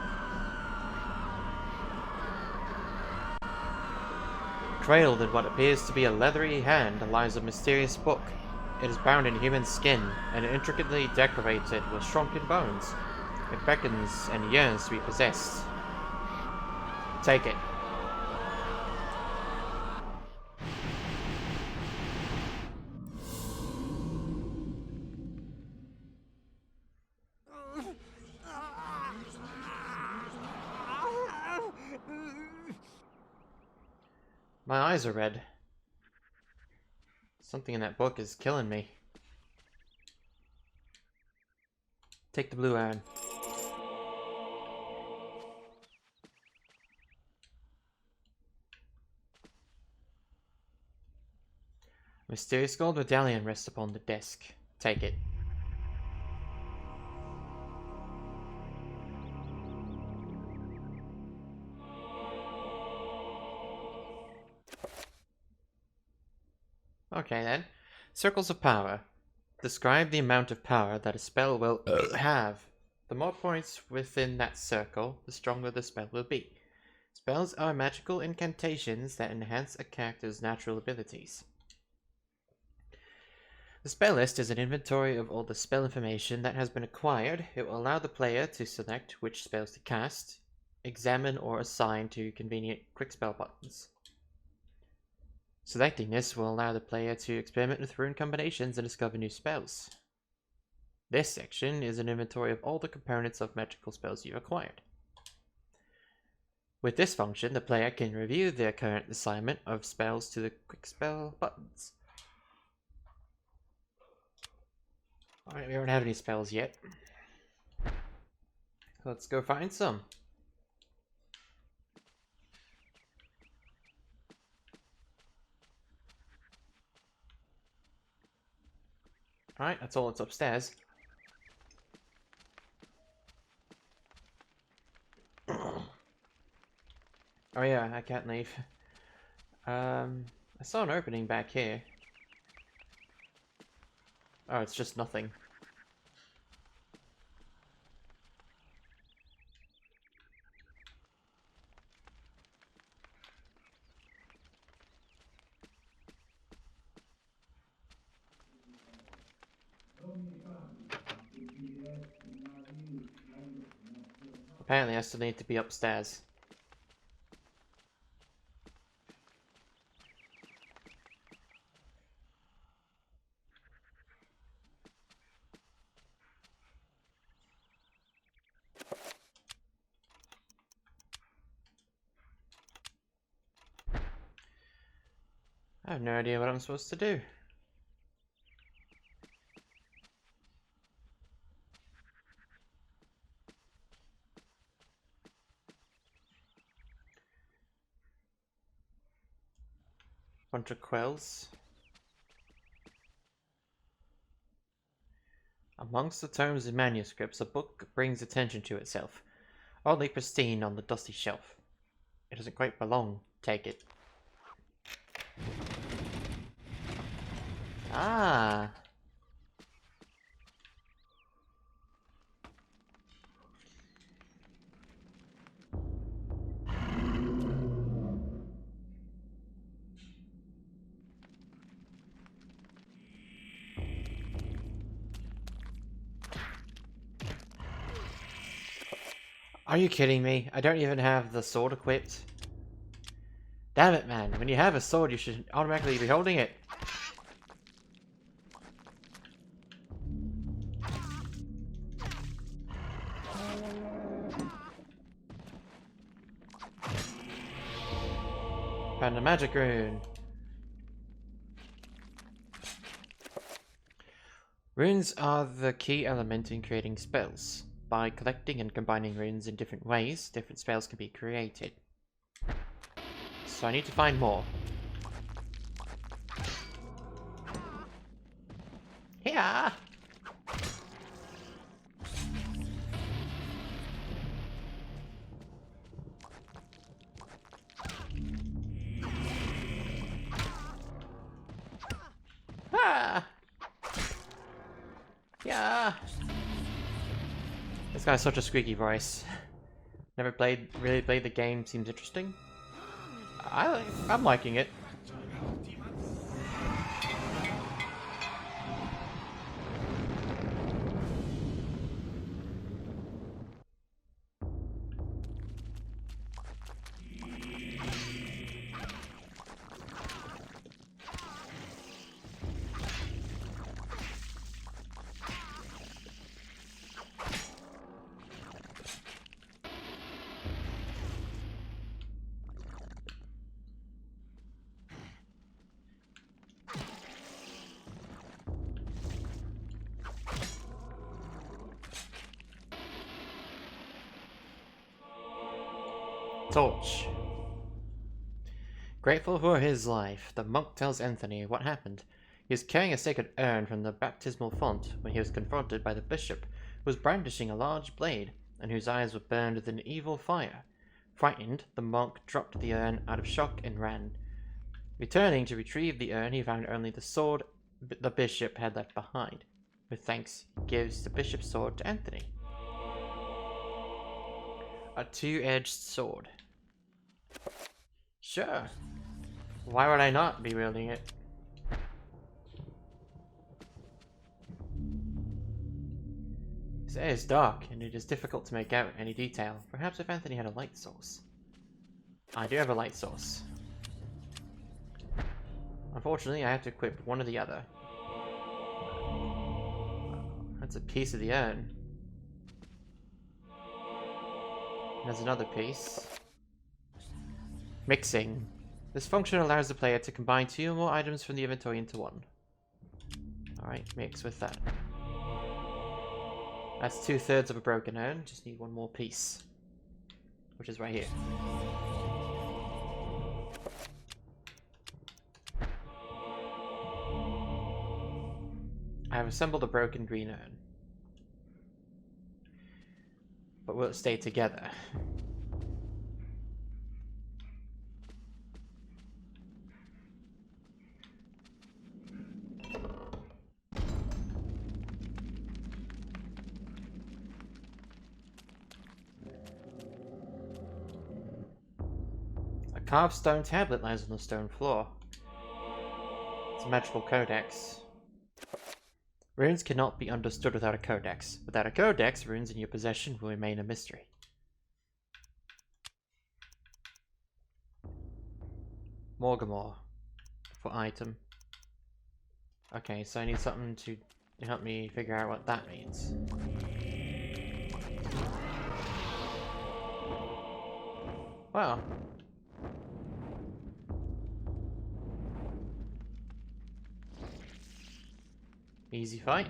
Cradled in what appears to be a leathery hand lies a mysterious book. It is bound in human skin and intricately decorated with shrunken bones. It beckons and yearns to be possessed. Take it. My eyes are red. Something in that book is killing me. Take the blue iron. Mysterious gold medallion rests upon the desk. Take it. Okay then. Circles of power. Describe the amount of power that a spell will have. The more points within that circle, the stronger the spell will be. Spells are magical incantations that enhance a character's natural abilities. The spell list is an inventory of all the spell information that has been acquired. It will allow the player to select which spells to cast, examine, or assign to convenient quick spell buttons. Selecting this will allow the player to experiment with rune combinations and discover new spells. This section is an inventory of all the components of magical spells you've acquired. With this function, the player can review their current assignment of spells to the quick spell buttons. Alright, we don't have any spells yet. Let's go find some. Alright, that's all that's upstairs. Oh yeah, I can't leave. I saw an opening back here. Oh, it's just nothing. Apparently I still need to be upstairs. I have no idea what I'm supposed to do. Bunch of quills. Amongst the tomes and manuscripts, a book brings attention to itself, oddly pristine on the dusty shelf. It doesn't quite belong. Take it. Ah! Are you kidding me? I don't even have the sword equipped. Damn it, man. When you have a sword, you should automatically be holding it. Found a magic rune. Runes are the key element in creating spells. By collecting and combining runes in different ways, different spells can be created. So I need to find more. Yeah. Ah. Yeah. This guy's such a squeaky voice. Never really played the game. Seems interesting. I'm liking it. Torch. Grateful for his life, the monk tells Anthony what happened. He was carrying a sacred urn from the baptismal font when he was confronted by the bishop, who was brandishing a large blade, and whose eyes were burned with an evil fire. Frightened, the monk dropped the urn out of shock and ran. Returning to retrieve the urn, he found only the sword the bishop had left behind. With thanks, he gives the bishop's sword to Anthony. A two-edged sword. Sure. Why would I not be wielding it? This air is dark, and it is difficult to make out any detail. Perhaps if Anthony had a light source. I do have a light source. Unfortunately, I have to equip one or the other. That's a piece of the urn. There's another piece. Mixing. This function allows the player to combine two or more items from the inventory into one. Alright, mix with that. That's 2/3 of a broken urn. Just need one more piece. Which is right here. I have assembled a broken green urn. But will it stay together? carved stone tablet lies on the stone floor. It's a magical codex. Runes cannot be understood without a codex. Without a codex, runes in your possession will remain a mystery. Morgamore for item. Okay, so I need something to help me figure out what that means. Wow. Easy fight.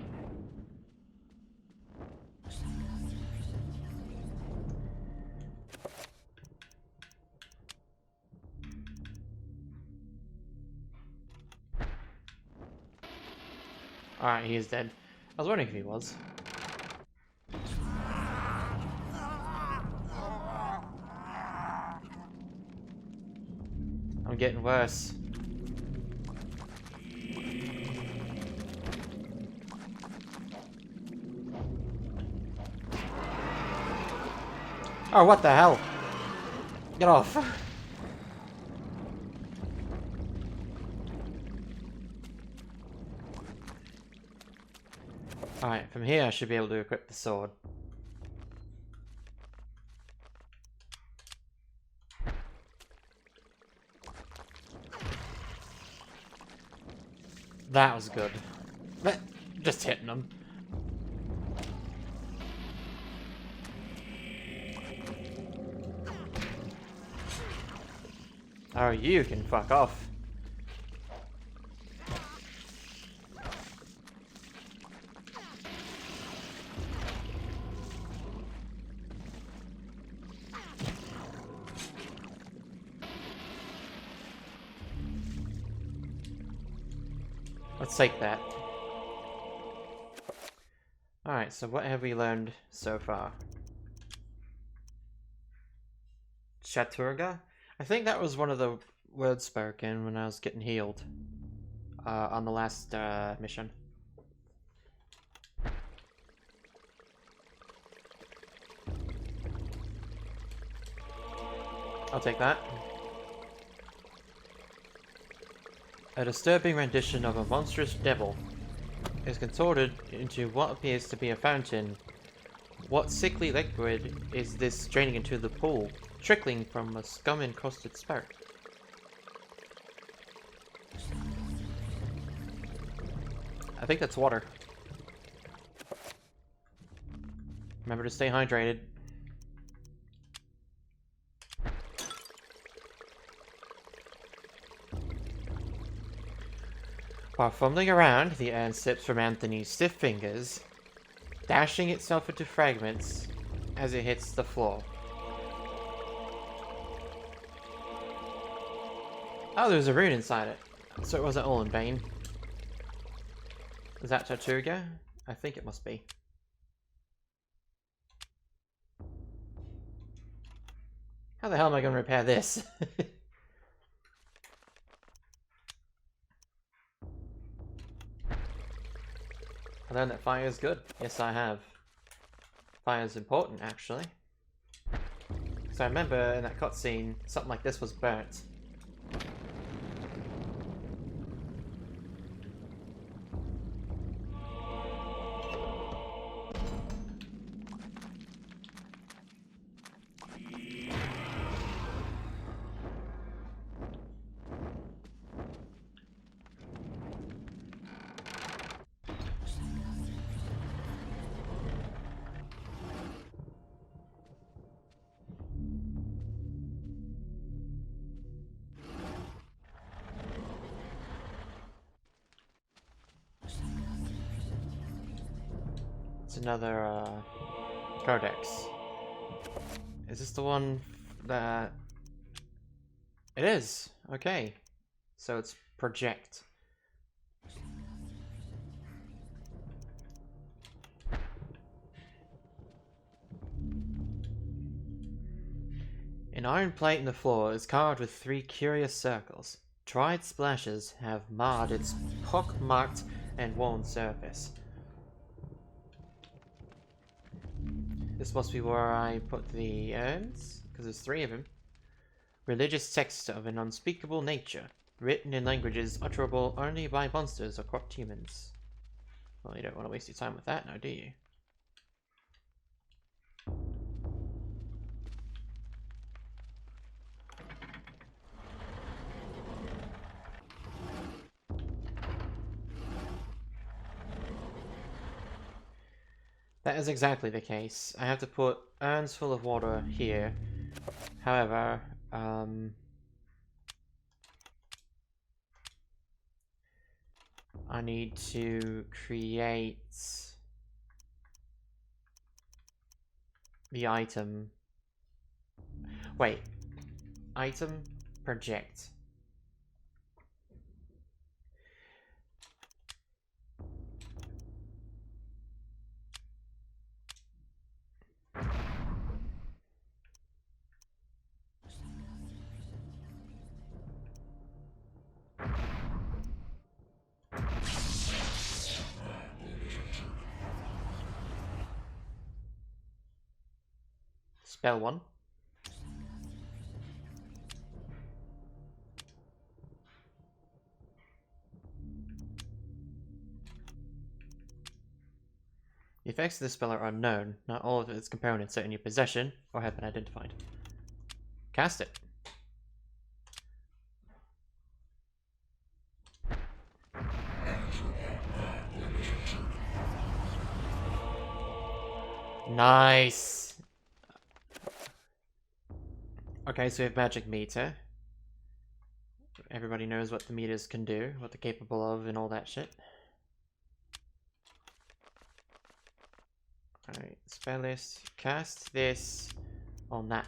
Alright, he is dead. I was wondering if he was. I'm getting worse. Oh, what the hell? Get off. Alright, from here I should be able to equip the sword. That was good. Just hitting them. Oh, you can fuck off. Let's take that. Alright, so what have we learned so far? Chaturga? I think that was one of the words spoken when I was getting healed. On the last mission. I'll take that. A disturbing rendition of a monstrous devil is contorted into what appears to be a fountain. What sickly liquid is this draining into the pool, trickling from a scum-encrusted spout? I think that's water. Remember to stay hydrated. While fumbling around, the urn slips from Anthony's stiff fingers, dashing itself into fragments as it hits the floor. Oh, there's a rune inside it, so it wasn't all in vain. Is that Chaturga? I think it must be. How the hell am I going to repair this? I learned that fire is good. Yes, I have. Fire is important, actually. So I remember in that cutscene, something like this was burnt. It's another codex. Is this the one that... It is! Okay. So it's project. An iron plate in the floor is carved with 3 curious circles. Dried splashes have marred its pock-marked and worn surface. This must be where I put the urns, because there's 3 of them. Religious text of an unspeakable nature, written in languages utterable only by monsters or corrupt humans. Well, you don't want to waste your time with that now, do you? That is exactly the case. I have to put urns full of water here. However, I need to create the item. Wait. Item? Project. Spell 1. The effects of this spell are unknown. Not all of its components are in your possession or have been identified. Cast it. Nice! Okay, so we have magic meter. Everybody knows what the meters can do, what they're capable of, and all that shit. Alright, spell list. Cast this on that.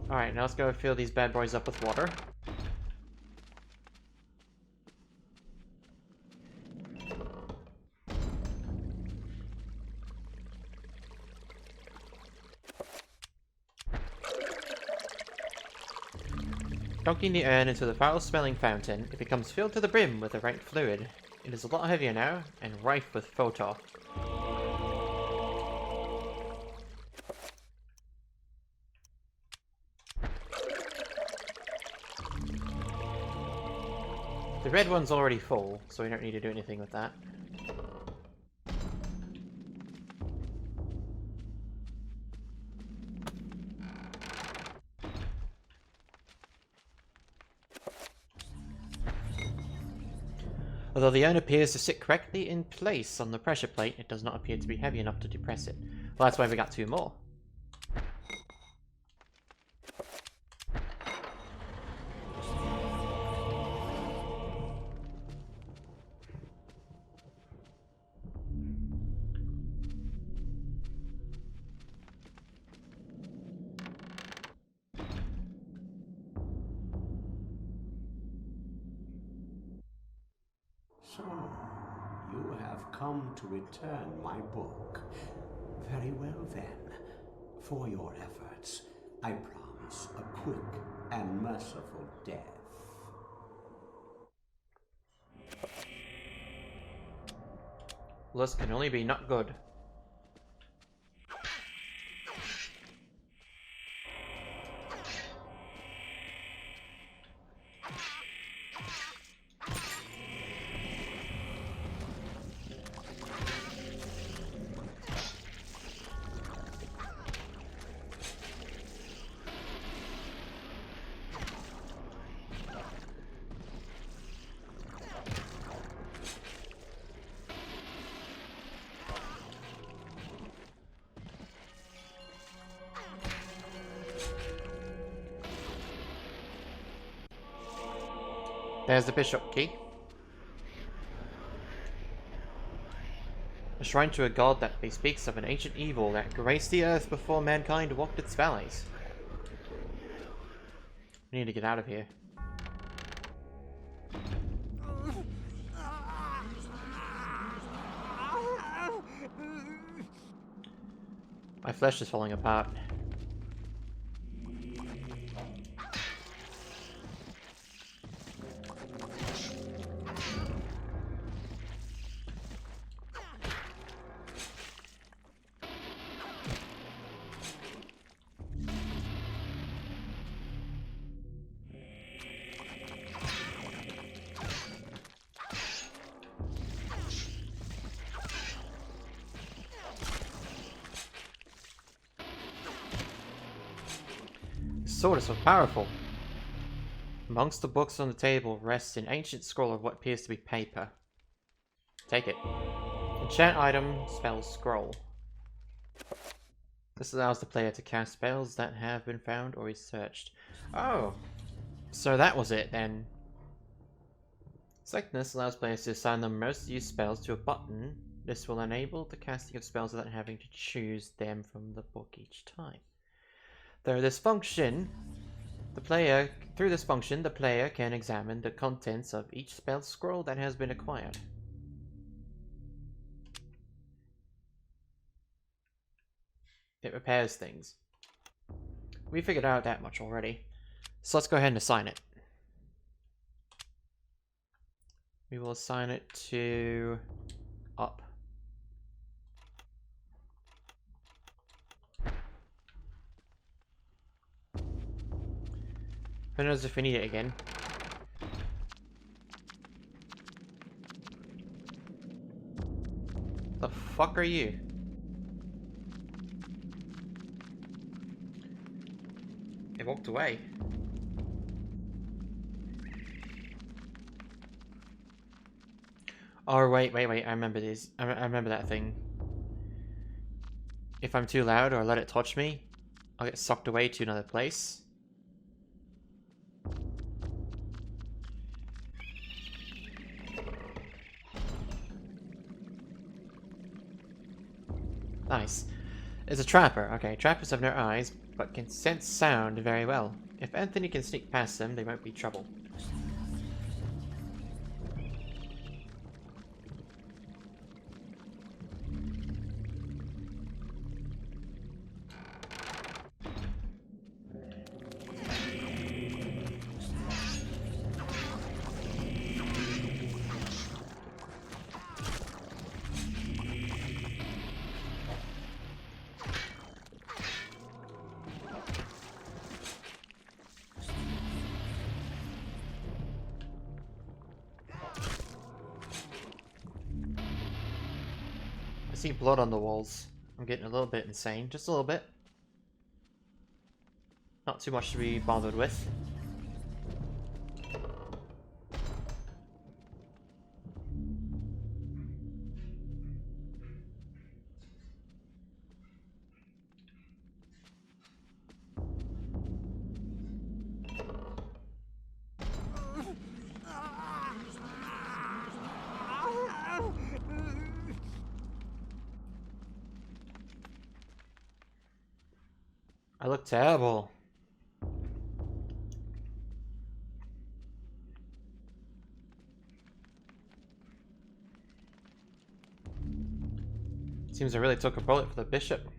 Alright, now let's go fill these bad boys up with water. Dunking the urn into the foul-smelling fountain, it becomes filled to the brim with the right fluid. It is a lot heavier now, and rife with photar. The red one's already full, so we don't need to do anything with that. Although the urn appears to sit correctly in place on the pressure plate, it does not appear to be heavy enough to depress it. Well, that's why we got 2 more. So, you have come to return my book. Very well then. For your efforts, I promise a quick and merciful death. This can only be not good. There's the bishop key. A shrine to a god that bespeaks of an ancient evil that graced the earth before mankind walked its valleys. We need to get out of here. My flesh is falling apart. sword is so powerful. Amongst the books on the table rests an ancient scroll of what appears to be paper. Take it. Enchant item, spell scroll. This allows the player to cast spells that have been found or researched. Oh! So that was it then. Selecting this allows players to assign their most used spells to a button. This will enable the casting of spells without having to choose them from the book each time. Through this function, the player can examine the contents of each spell scroll that has been acquired. It repairs things. We figured out that much already. So let's go ahead and assign it. We will assign it to up. Who knows if we need it again? The fuck are you? It walked away. Oh wait, I remember this. I remember that thing. If I'm too loud or let it touch me, I'll get sucked away to another place. Nice. It's a trapper. Okay, trappers have no eyes, but can sense sound very well. If Anthony can sneak past them, they won't be trouble. I see blood on the walls. I'm getting a little bit insane. Just a little bit. Not too much to be bothered with. I look terrible. Seems I really took a bullet for the bishop.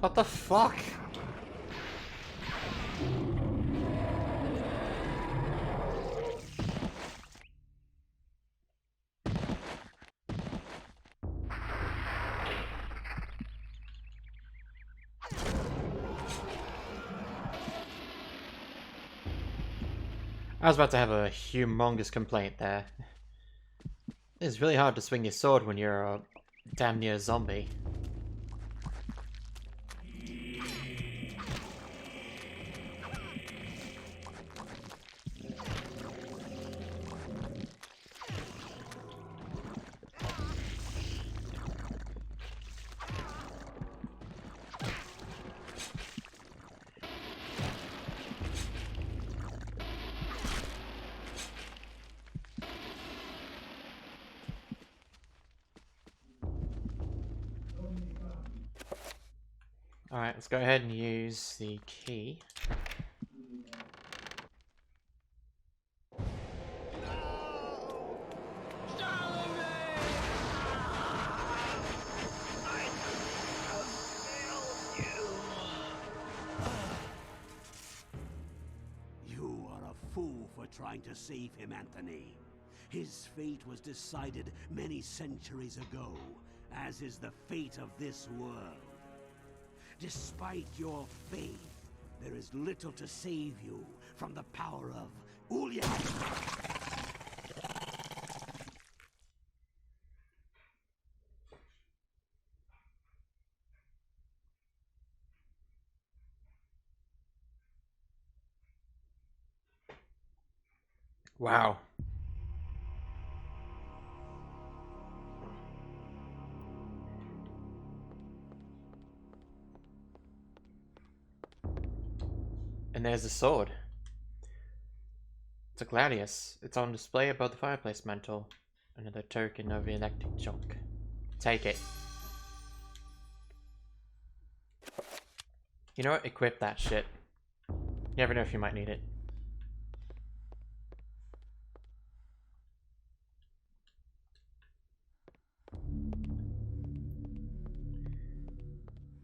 What the fuck? I was about to have a humongous complaint there. It's really hard to swing your sword when you're a damn near zombie. Alright, let's go ahead and use the key. trying to save him, Anthony. His fate was decided many centuries ago, as is the fate of this world. Despite your faith, there is little to save you from the power of Ulya. Wow. And there's the sword. It's a gladius. It's on display above the fireplace mantle. Another token of electric junk. Take it. You know what? Equip that shit. You never know if you might need it.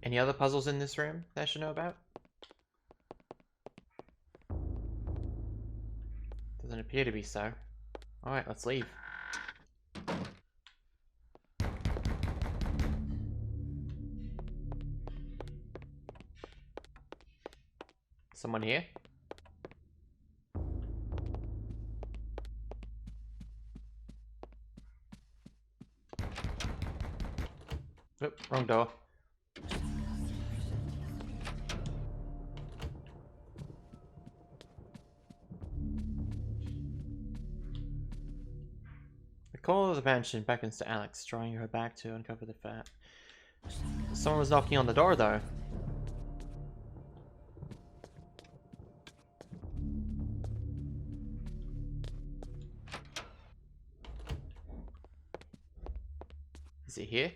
Any other puzzles in this room that I should know about? Doesn't appear to be so. Alright, let's leave. Someone here? Oop, wrong door. The call of the mansion beckons to Alex, drawing her back to uncover the fact. Someone was knocking on the door, though. Is it here?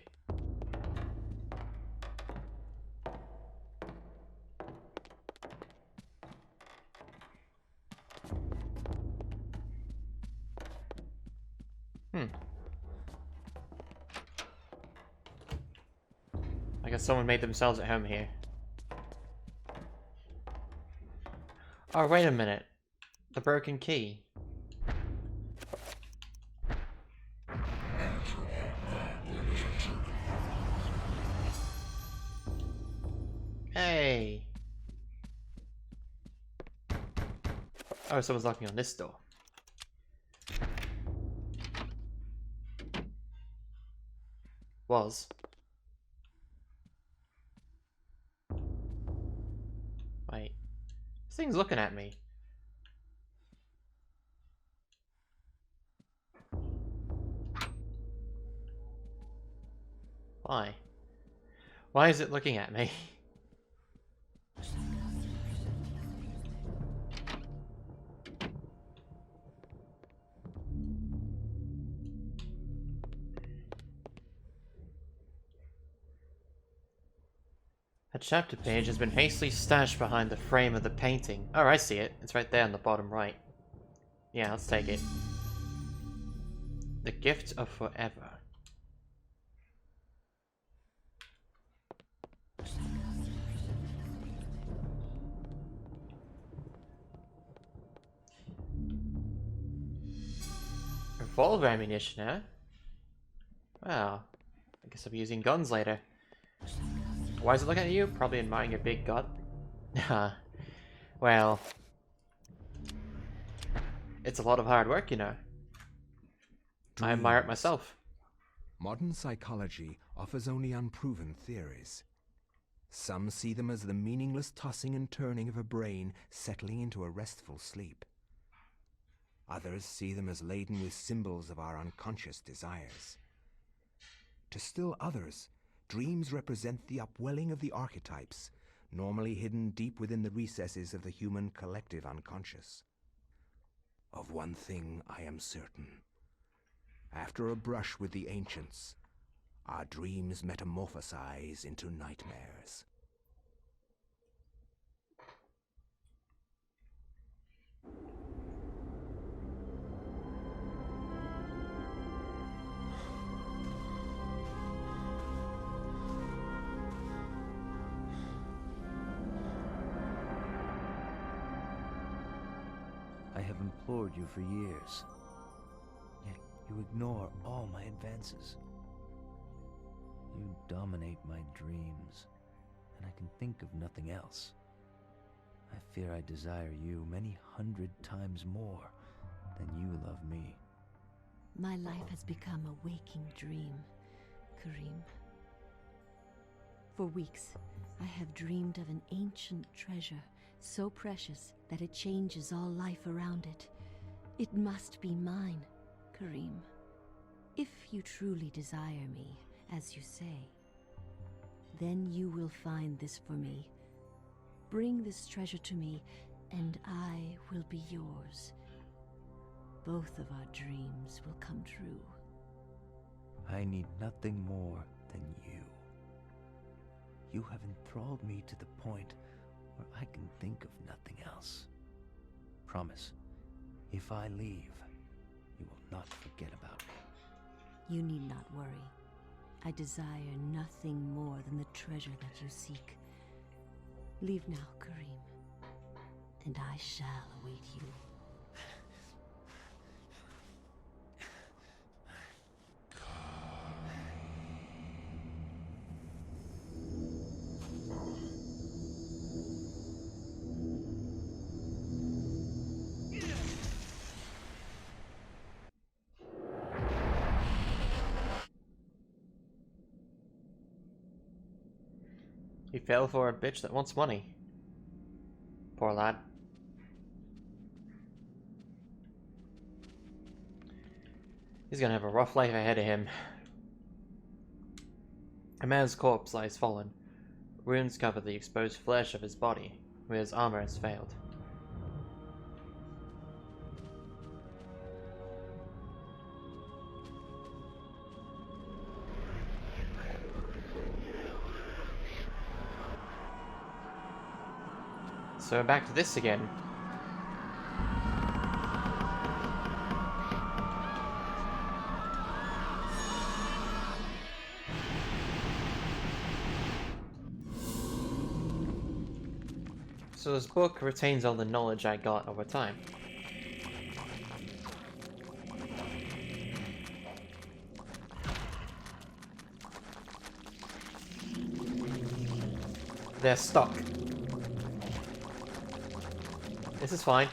I guess someone made themselves at home here. Oh, wait a minute. The broken key. Hey! Oh, someone's knocking on this door. Was. Wait. This thing's looking at me. Why? Why is it looking at me? A chapter page has been hastily stashed behind the frame of the painting. Oh, I see it. It's right there on the bottom right. Yeah, let's take it. The Gift of Forever. Revolver ammunition, huh? Wow. I guess I'll be using guns later. Why is it looking at you? Probably admiring your big gut. Well, it's a lot of hard work, you know. I admire it myself. Modern psychology offers only unproven theories. Some see them as the meaningless tossing and turning of a brain settling into a restful sleep. Others see them as laden with symbols of our unconscious desires. To still others, dreams represent the upwelling of the archetypes, normally hidden deep within the recesses of the human collective unconscious. Of one thing I am certain. After a brush with the ancients, our dreams metamorphosize into nightmares. I have I've implored you for years. Yet you ignore all my advances. You dominate my dreams, and I can think of nothing else. I fear I desire you many 100 times more than you love me. My life has become a waking dream, Karim. For weeks, I have dreamed of an ancient treasure so precious that it changes all life around it. It must be mine, Karim. If you truly desire me, as you say, then you will find this for me. Bring this treasure to me, and I will be yours. Both of our dreams will come true. I need nothing more than you. You have enthralled me to the point where I can think of nothing else. Promise, if I leave, you will not forget about me. You need not worry. I desire nothing more than the treasure that you seek. Leave now, Karim, and I shall await you. He fell for a bitch that wants money. Poor lad. He's gonna have a rough life ahead of him. A man's corpse lies fallen. Wounds cover the exposed flesh of his body, where his armor has failed. So we're back to this again. So this book retains all the knowledge I got over time. They're stuck. This is fine.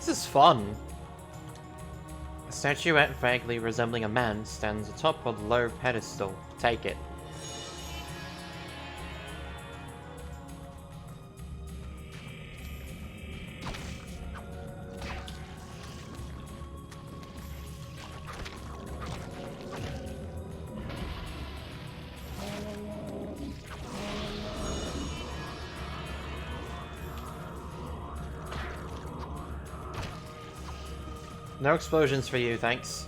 This is fun. A statuette vaguely resembling a man stands atop a low pedestal. Take it. No explosions for you, thanks.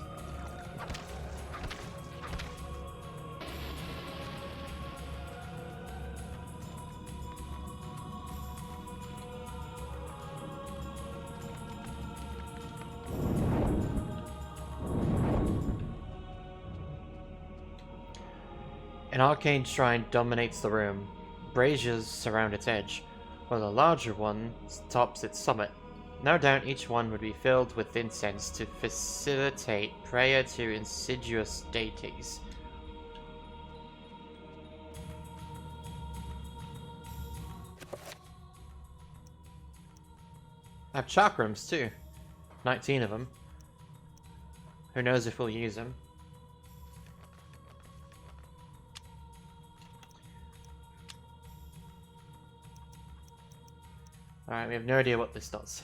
An arcane shrine dominates the room. Braziers surround its edge, while a larger one tops its summit. No doubt each one would be filled with incense to facilitate prayer to insidious deities. I have chakrams too. 19 of them. Who knows if we'll use them. Alright, we have no idea what this does.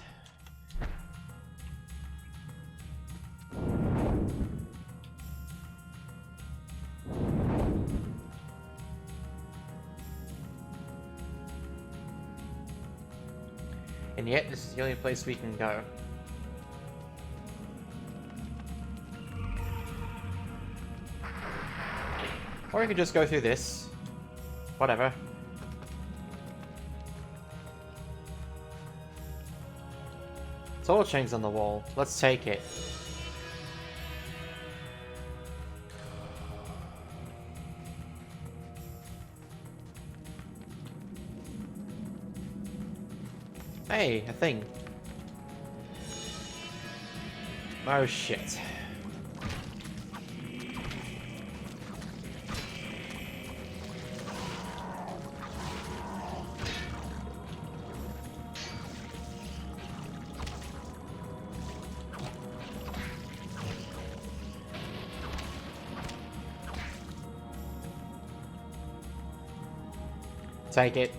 And yet, this is the only place we can go. Or we could just go through this. Whatever. Soul chains on the wall. Let's take it. Hey, a thing. Oh shit. Take it.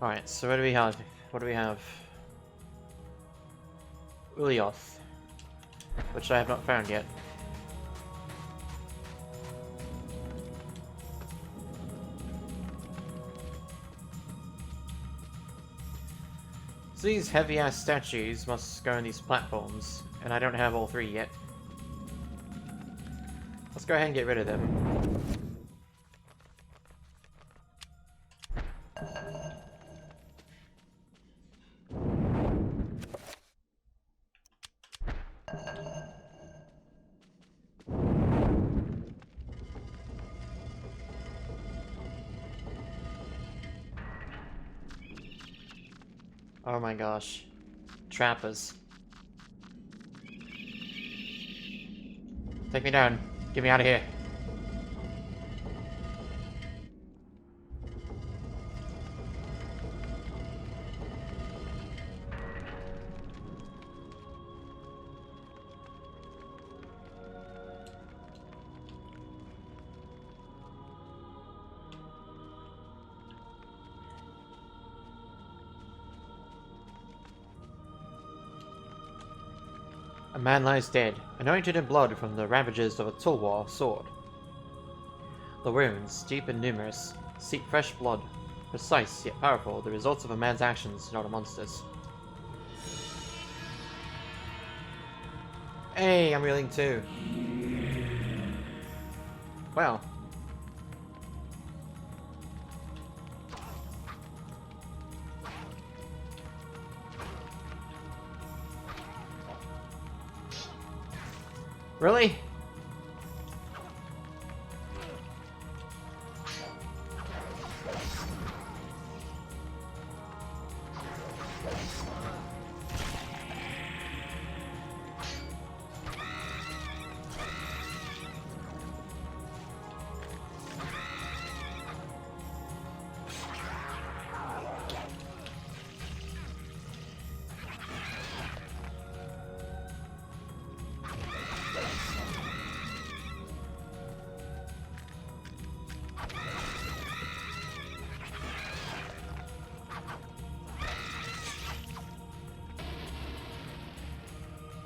Alright, so what do we have? What do we have? Ulioth, which I have not found yet. So these heavy-ass statues must go on these platforms, and I don't have all three yet. Let's go ahead and get rid of them. Oh my gosh. Trappers. Take me down. Get me out of here. A man lies dead, anointed in blood from the ravages of a Tulwar sword. The wounds, deep and numerous, seep fresh blood, precise yet powerful, the results of a man's actions, not a monster's. Hey, I'm reeling too. Well. Really?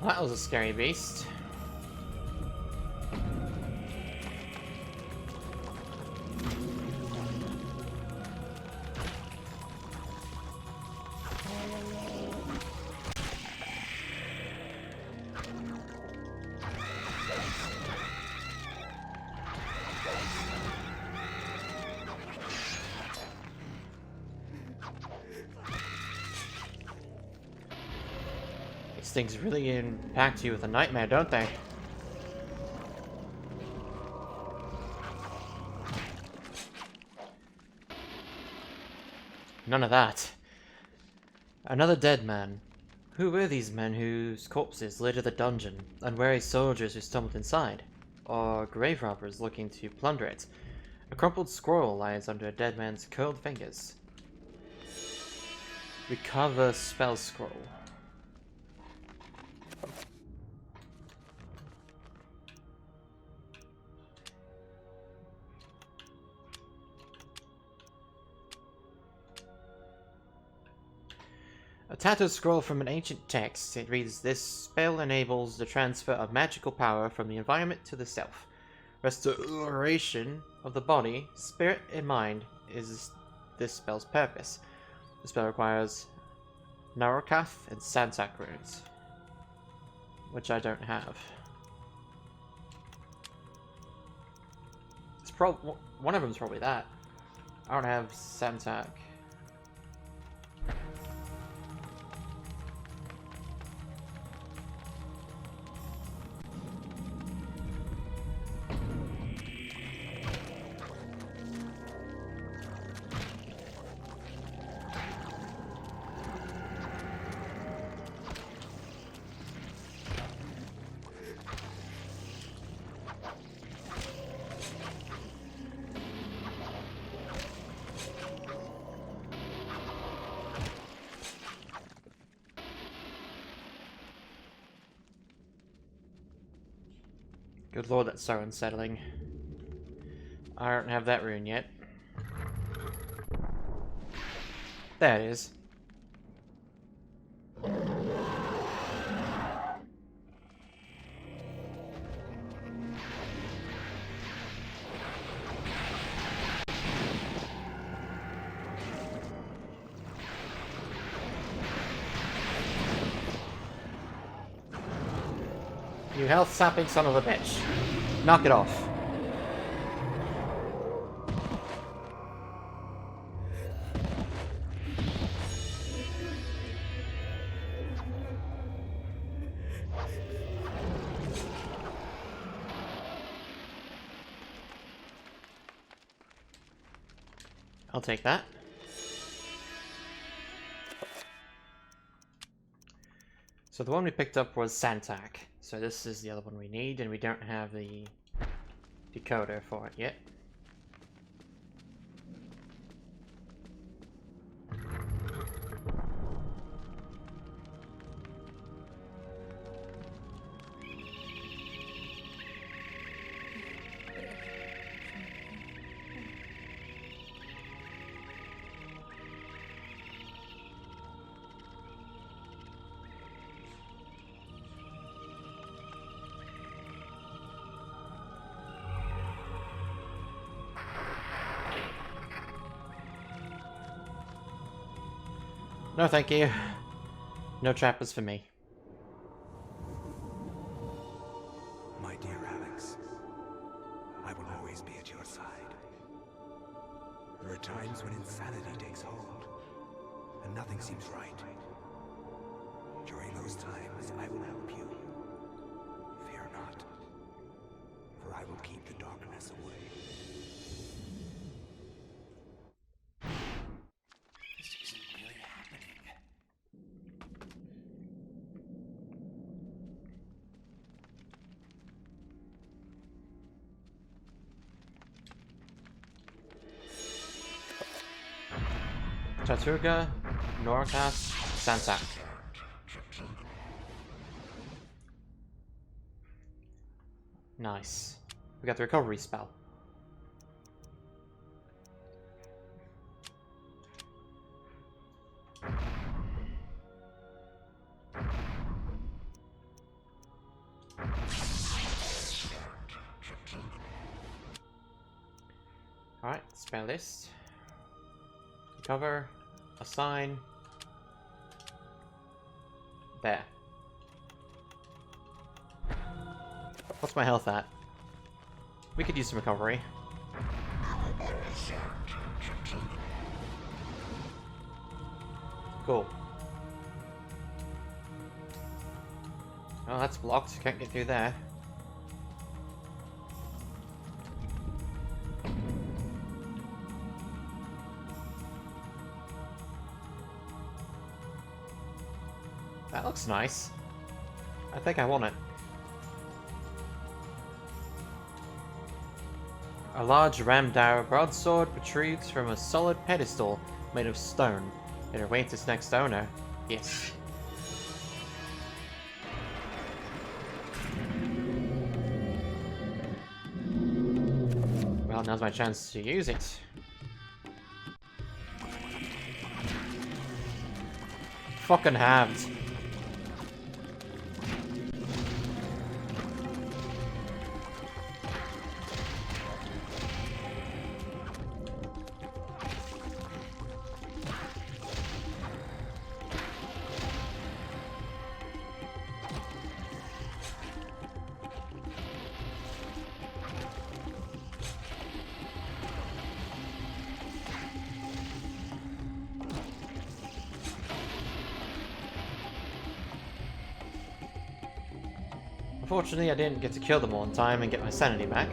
That was a scary beast. Things really impact you with a nightmare, don't they? None of that. Another dead man. Who were these men whose corpses littered the dungeon, unwary soldiers who stumbled inside? or grave robbers looking to plunder it. A crumpled scroll lies under a dead man's curled fingers. Recover spell scroll. A tattered scroll from an ancient text. It reads, "This spell enables the transfer of magical power from the environment to the self. Restoration of the body, spirit, and mind is this spell's purpose. The spell requires Narokath and Santak runes, which I don't have. It's one of them's probably that. I don't have Santak. Good lord, that's so unsettling. I don't have that rune yet. There it is. You health sapping son of a bitch. Knock it off. I'll take that. So the one we picked up was Santak. So this is the other one we need, and we don't have the decoder for it yet. No, thank you. No trappers for me. My dear Alex, I will always be at your side. There are times when insanity takes hold, and nothing seems right. During those times, I will help you. Fear not, for I will keep the darkness away. Chaturga, Norkas, Santak. Nice. We got the recovery spell. Alright, spell list. Recover, assign. There. What's my health at? We could use some recovery. Cool. Oh, that's blocked. Can't get through there. That looks nice. I think I want it. A large rammed-out broadsword protrudes from a solid pedestal made of stone. It awaits its next owner. Yes. Well, now's my chance to use it. Fucking halved. Unfortunately, I didn't get to kill them all in time and get my sanity back.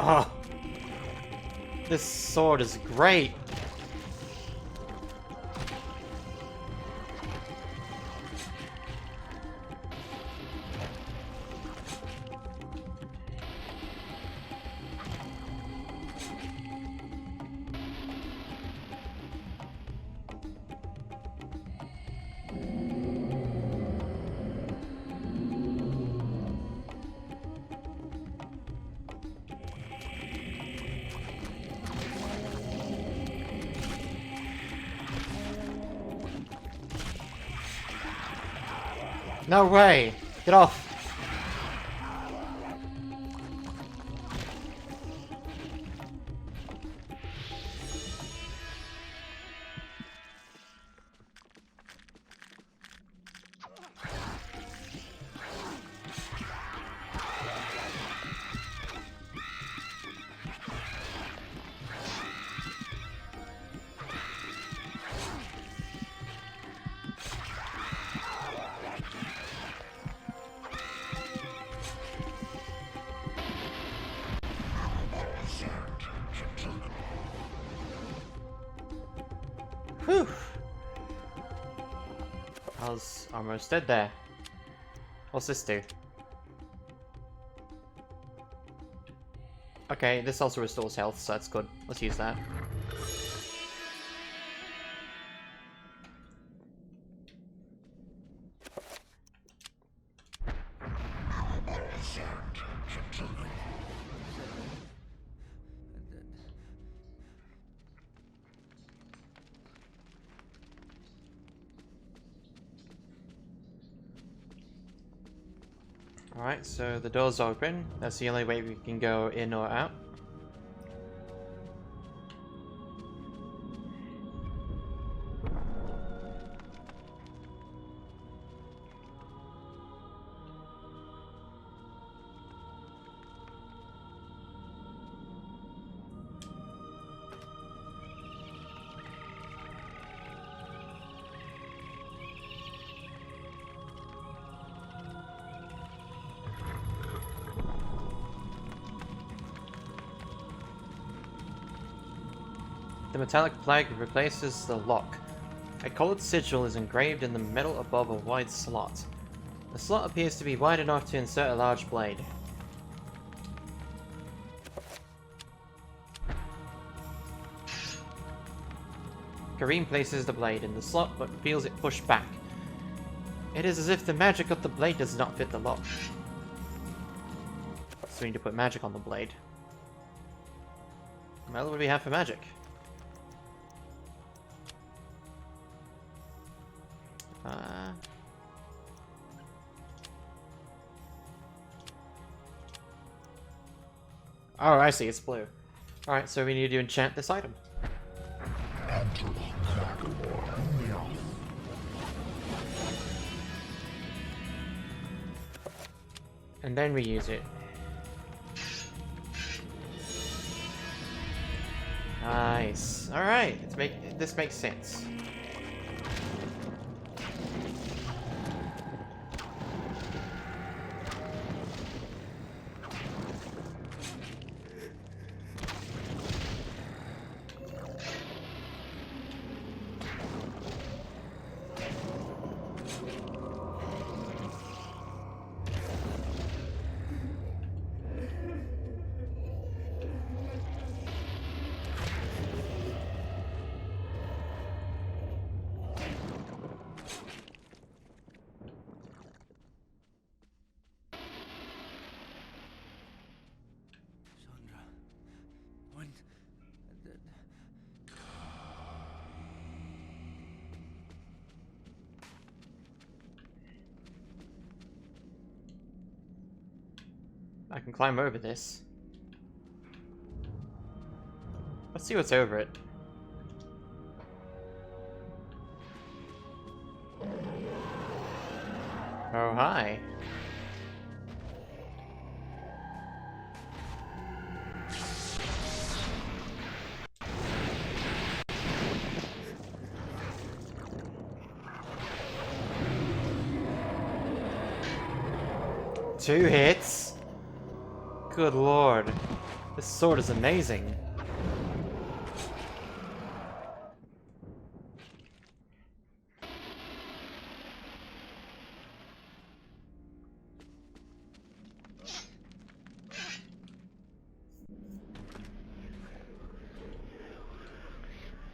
Oh, this sword is great. No way! Get off! Whew! I was almost dead there. What's this do? Okay, this also restores health, so that's good. Let's use that. Alright, so the door's open. That's the only way we can go in or out. The metallic flag replaces the lock. A colored sigil is engraved in the metal above a wide slot. The slot appears to be wide enough to insert a large blade. Kareem places the blade in the slot but feels it pushed back. It is as if the magic of the blade does not fit the lock. So we need to put magic on the blade. Well, what do we have for magic? Oh, I see, it's blue. Alright, so we need to enchant this item. And then we use it. Nice. Alright, this makes sense. I can climb over this. Let's see what's over it. Oh, hi. Two hits? Good lord. This sword is amazing.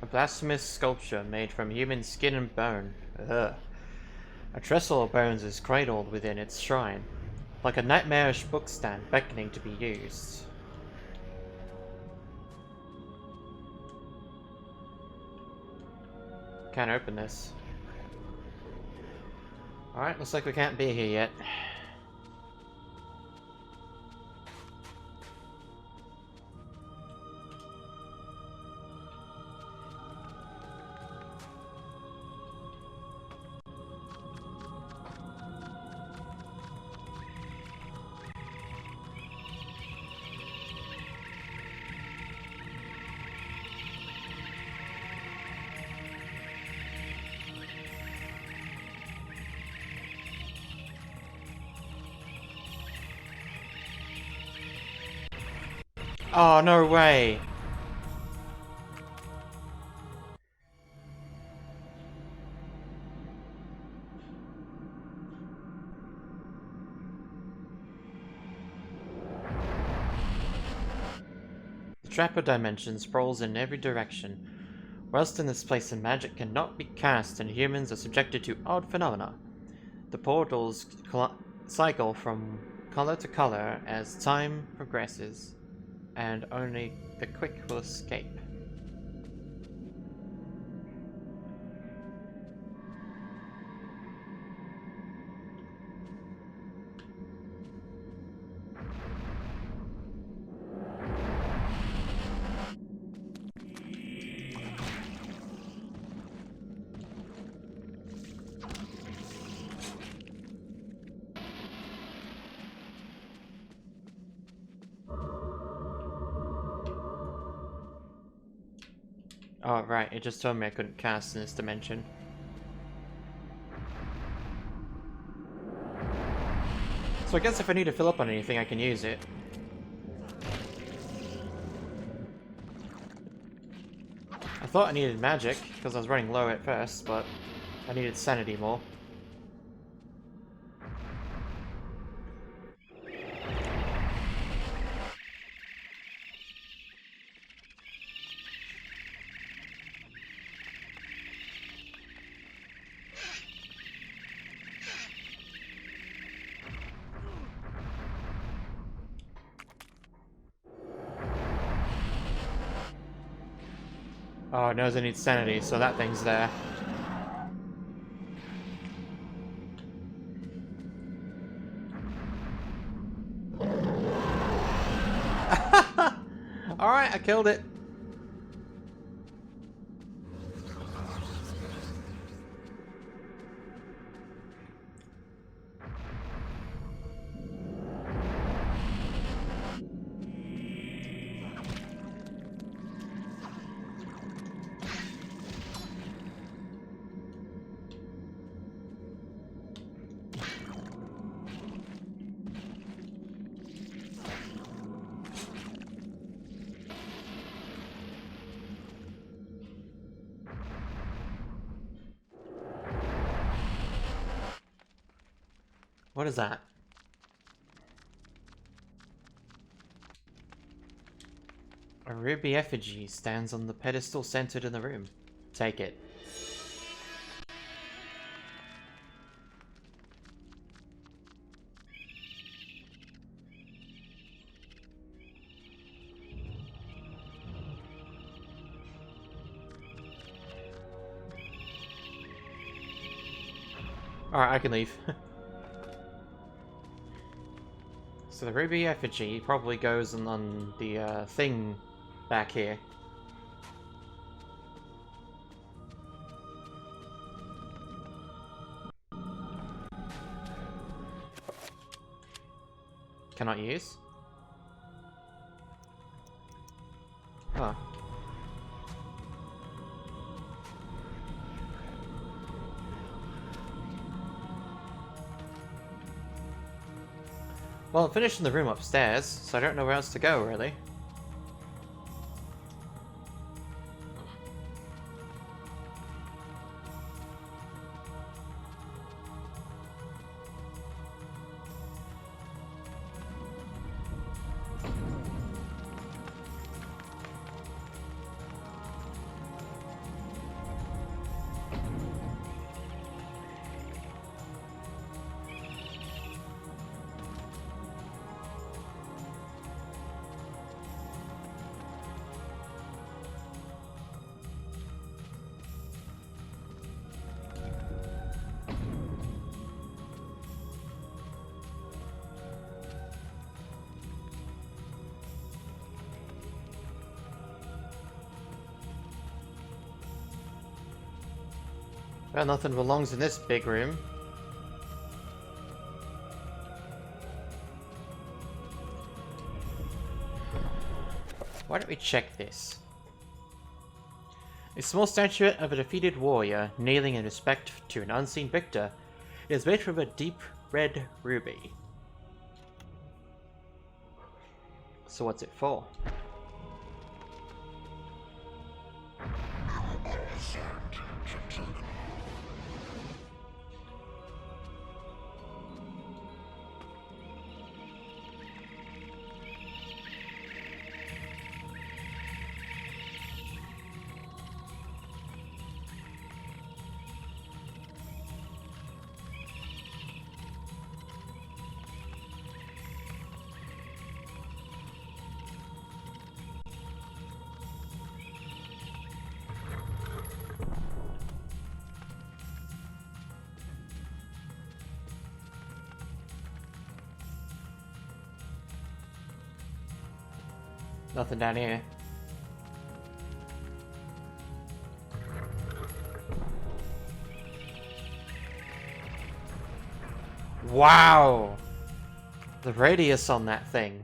A blasphemous sculpture made from human skin and bone. Ugh. A trestle of bones is cradled within its shrine, like a nightmarish bookstand beckoning to be used. Can't open this. Alright, looks like we can't be here yet. Oh, no way! The trap of dimension sprawls in every direction. Whilst in this place the magic cannot be cast and humans are subjected to odd phenomena. The portals cycle from color to color as time progresses, and only the quick will escape. Oh, right, it just told me I couldn't cast in this dimension. So I guess if I need to fill up on anything, I can use it. I thought I needed magic, because I was running low at first, but I needed sanity more. Oh, it knows I need sanity, so that thing's there. I killed it. What is that? A ruby effigy stands on the pedestal centered in the room. Take it. Alright, I can leave. So the ruby effigy probably goes on the thing back here. Cannot use? Huh. Well, I'm finishing the room upstairs, so I don't know where else to go, really. Well, nothing belongs in this big room. Why don't we check this? A small statuette of a defeated warrior kneeling in respect to an unseen victor. It is made from a deep red ruby. So what's it for? Nothing down here. Wow! The radius on that thing.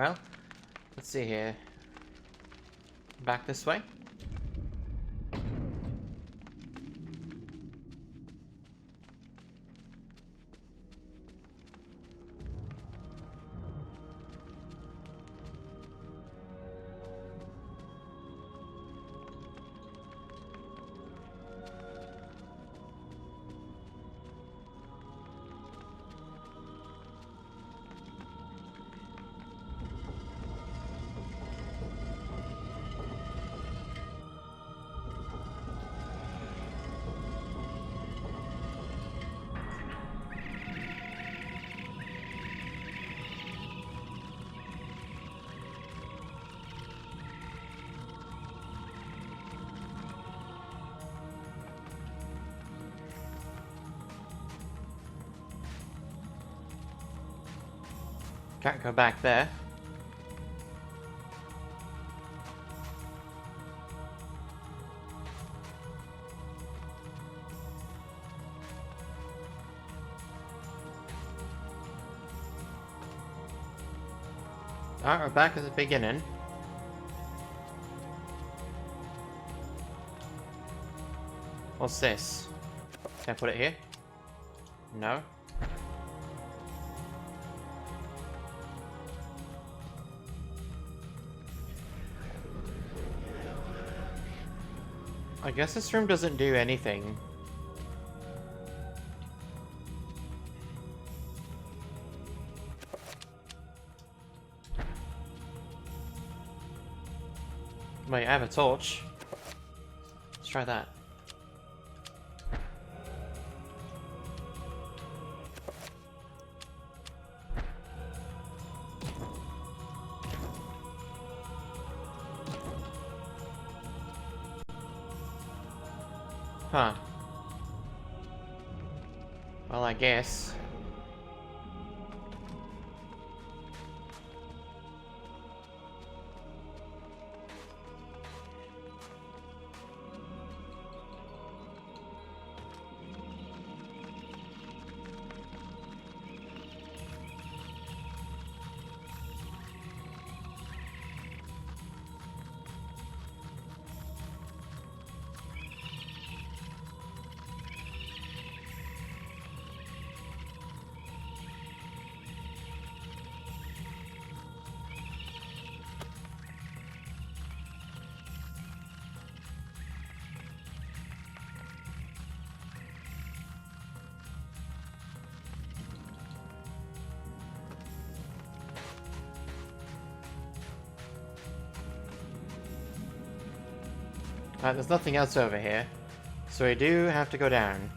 Well, let's see here. Back this way? Can't go back there. Alright, we're back at the beginning. What's this? Can I put it here? No. I guess this room doesn't do anything. Wait, I have a torch. Let's try that. Huh. Well, I guess. There's nothing else over here, so we do have to go down.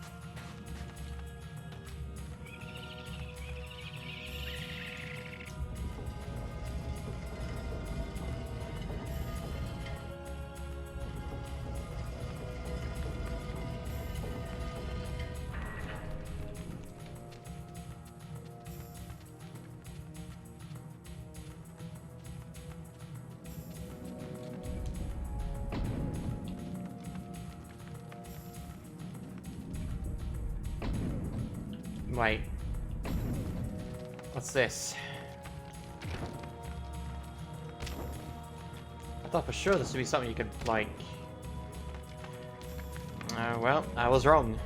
Wait. What's this? I thought for sure this would be something you could, like... well, I was wrong.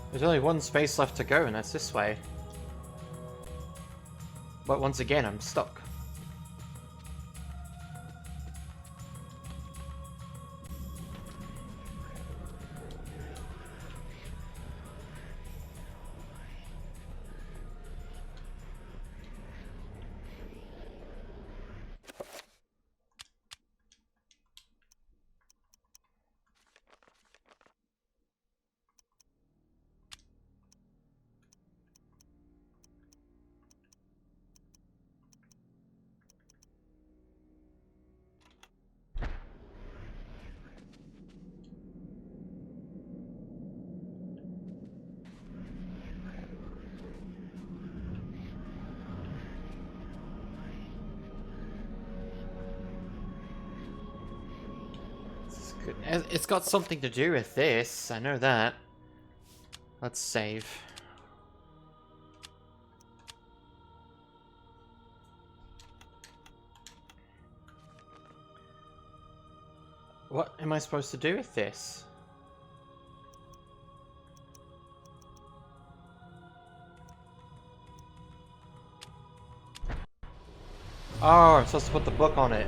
There's only one space left to go, and that's this way. But once again, I'm stuck. It's got something to do with this, I know that. Let's save. What am I supposed to do with this? Oh, I'm supposed to put the book on it.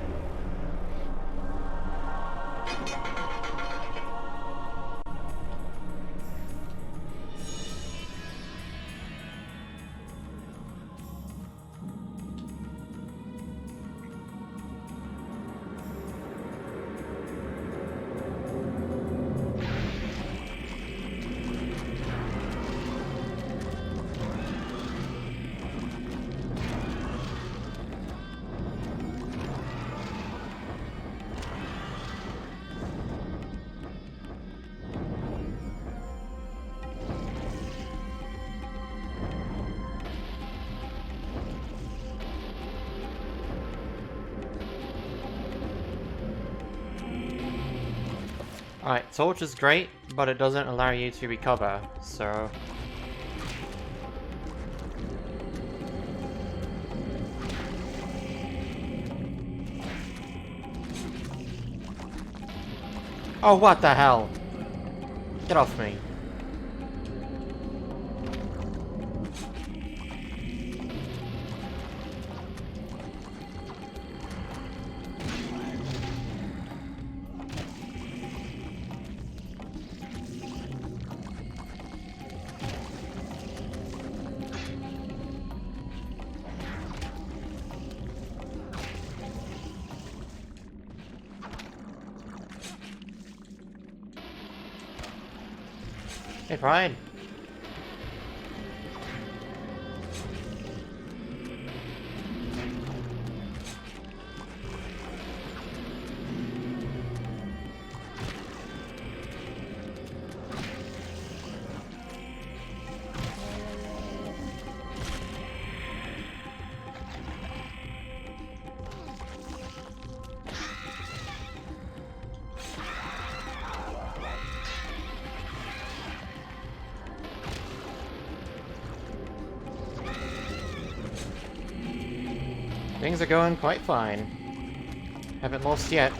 Alright, torch is great, but it doesn't allow you to recover, so... Oh, what the hell? Get off me. Hey, Brian. Things are going quite fine. Haven't lost yet.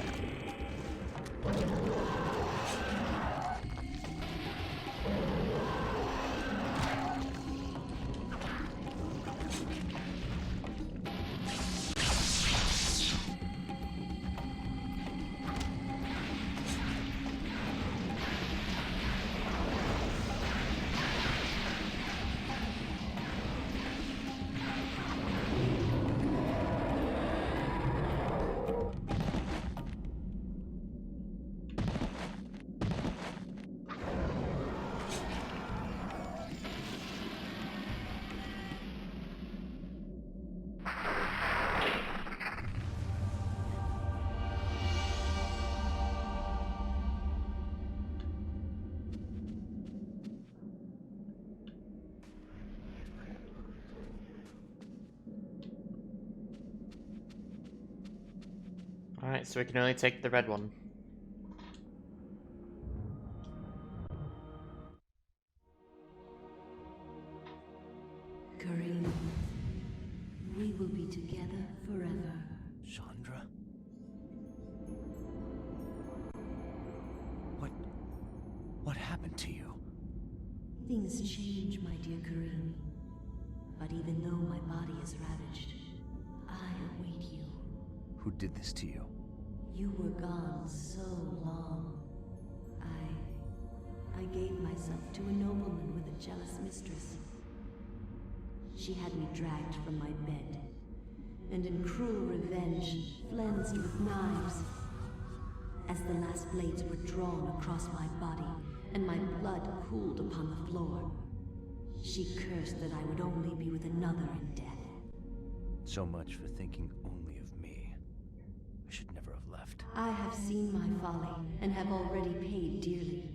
Alright, so we can only take the red one. Kareem, we will be together forever. Chandra? What happened to you? Things change, my dear Kareem. But even though my body is ravaged, I await you. Who did this to you? You were gone so long. I gave myself to a nobleman with a jealous mistress. She had me dragged from my bed, and in cruel revenge, flensed with knives. As the last blades were drawn across my body, and my blood cooled upon the floor, she cursed that I would only be with another in death. So much for thinking only of me. I should never have left. I have seen my folly, and have already paid dearly.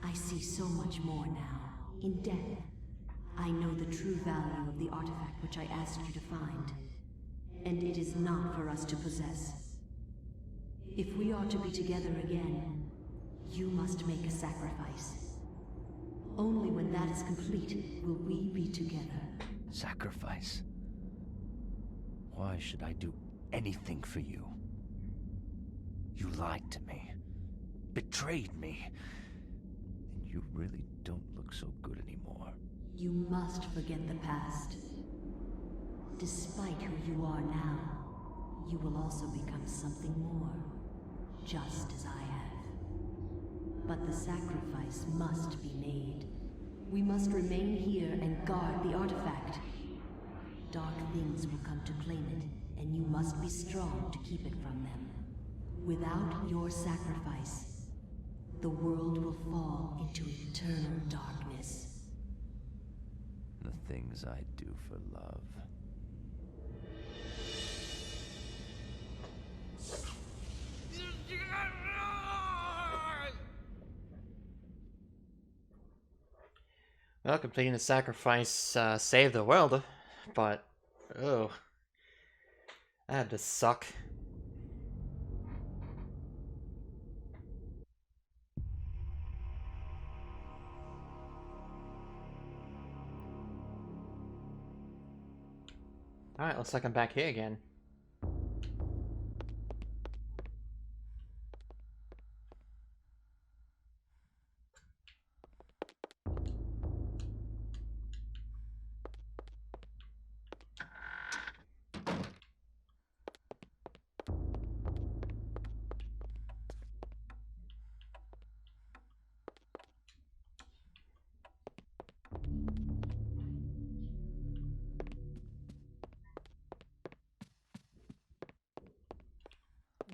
I see so much more now. In death, I know the true value of the artifact which I asked you to find. And it is not for us to possess. If we are to be together again, you must make a sacrifice. Only when that is complete will we be together. Sacrifice? Why should I do anything for you? You lied to me, betrayed me, and you really don't look so good anymore. You must forget the past. Despite who you are now, you will also become something more, just as I have. But the sacrifice must be made. We must remain here and guard the artifact. Dark things will come to claim it, and you must be strong to keep it from them. Without your sacrifice, the world will fall into eternal darkness. The things I do for love. Well, completing the sacrifice saved the world, but oh, that had to suck. Alright, looks like I'm back here again.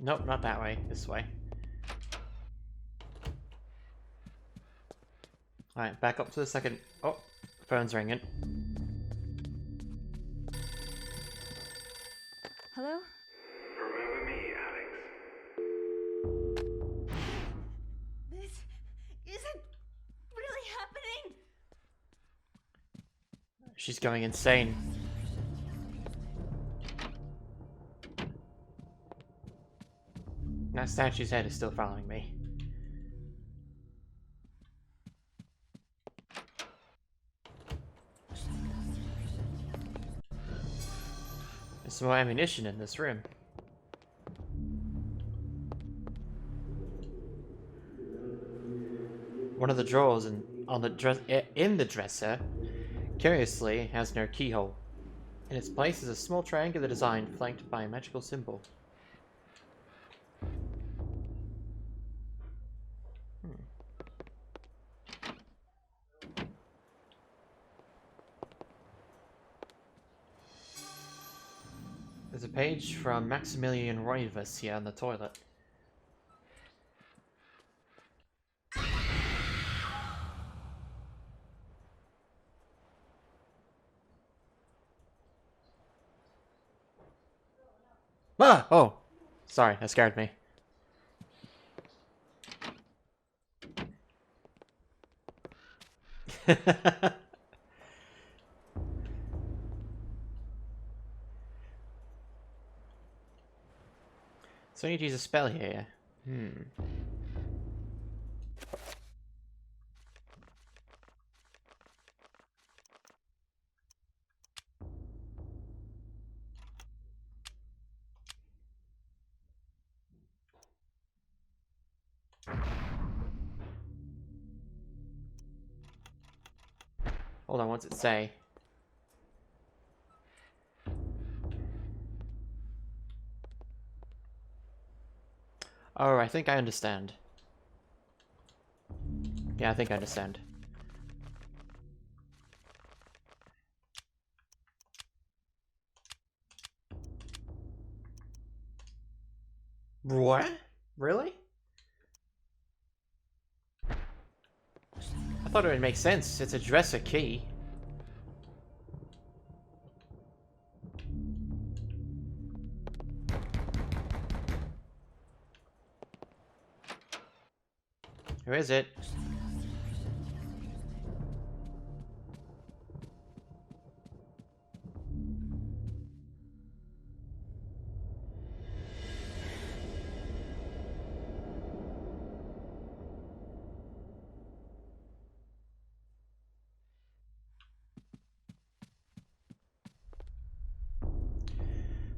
Nope, not that way. This way. Alright, back up to the second... Oh, phone's ringing. Hello? Remember me, Alex? This isn't really happening! She's going insane. That statue's head is still following me. There's some more ammunition in this room. One of the drawers on the in the dresser, curiously, has no keyhole. In its place is a small triangular design flanked by a magical symbol. There's a page from Maximilian Roivus here on the toilet. Ah! Oh! Sorry, that scared me. So I need to use a spell here. Hold on, what's it say? Oh, I think I understand. Yeah, I think I understand. What? Really? I thought it would make sense. It's a dresser key. Who is it?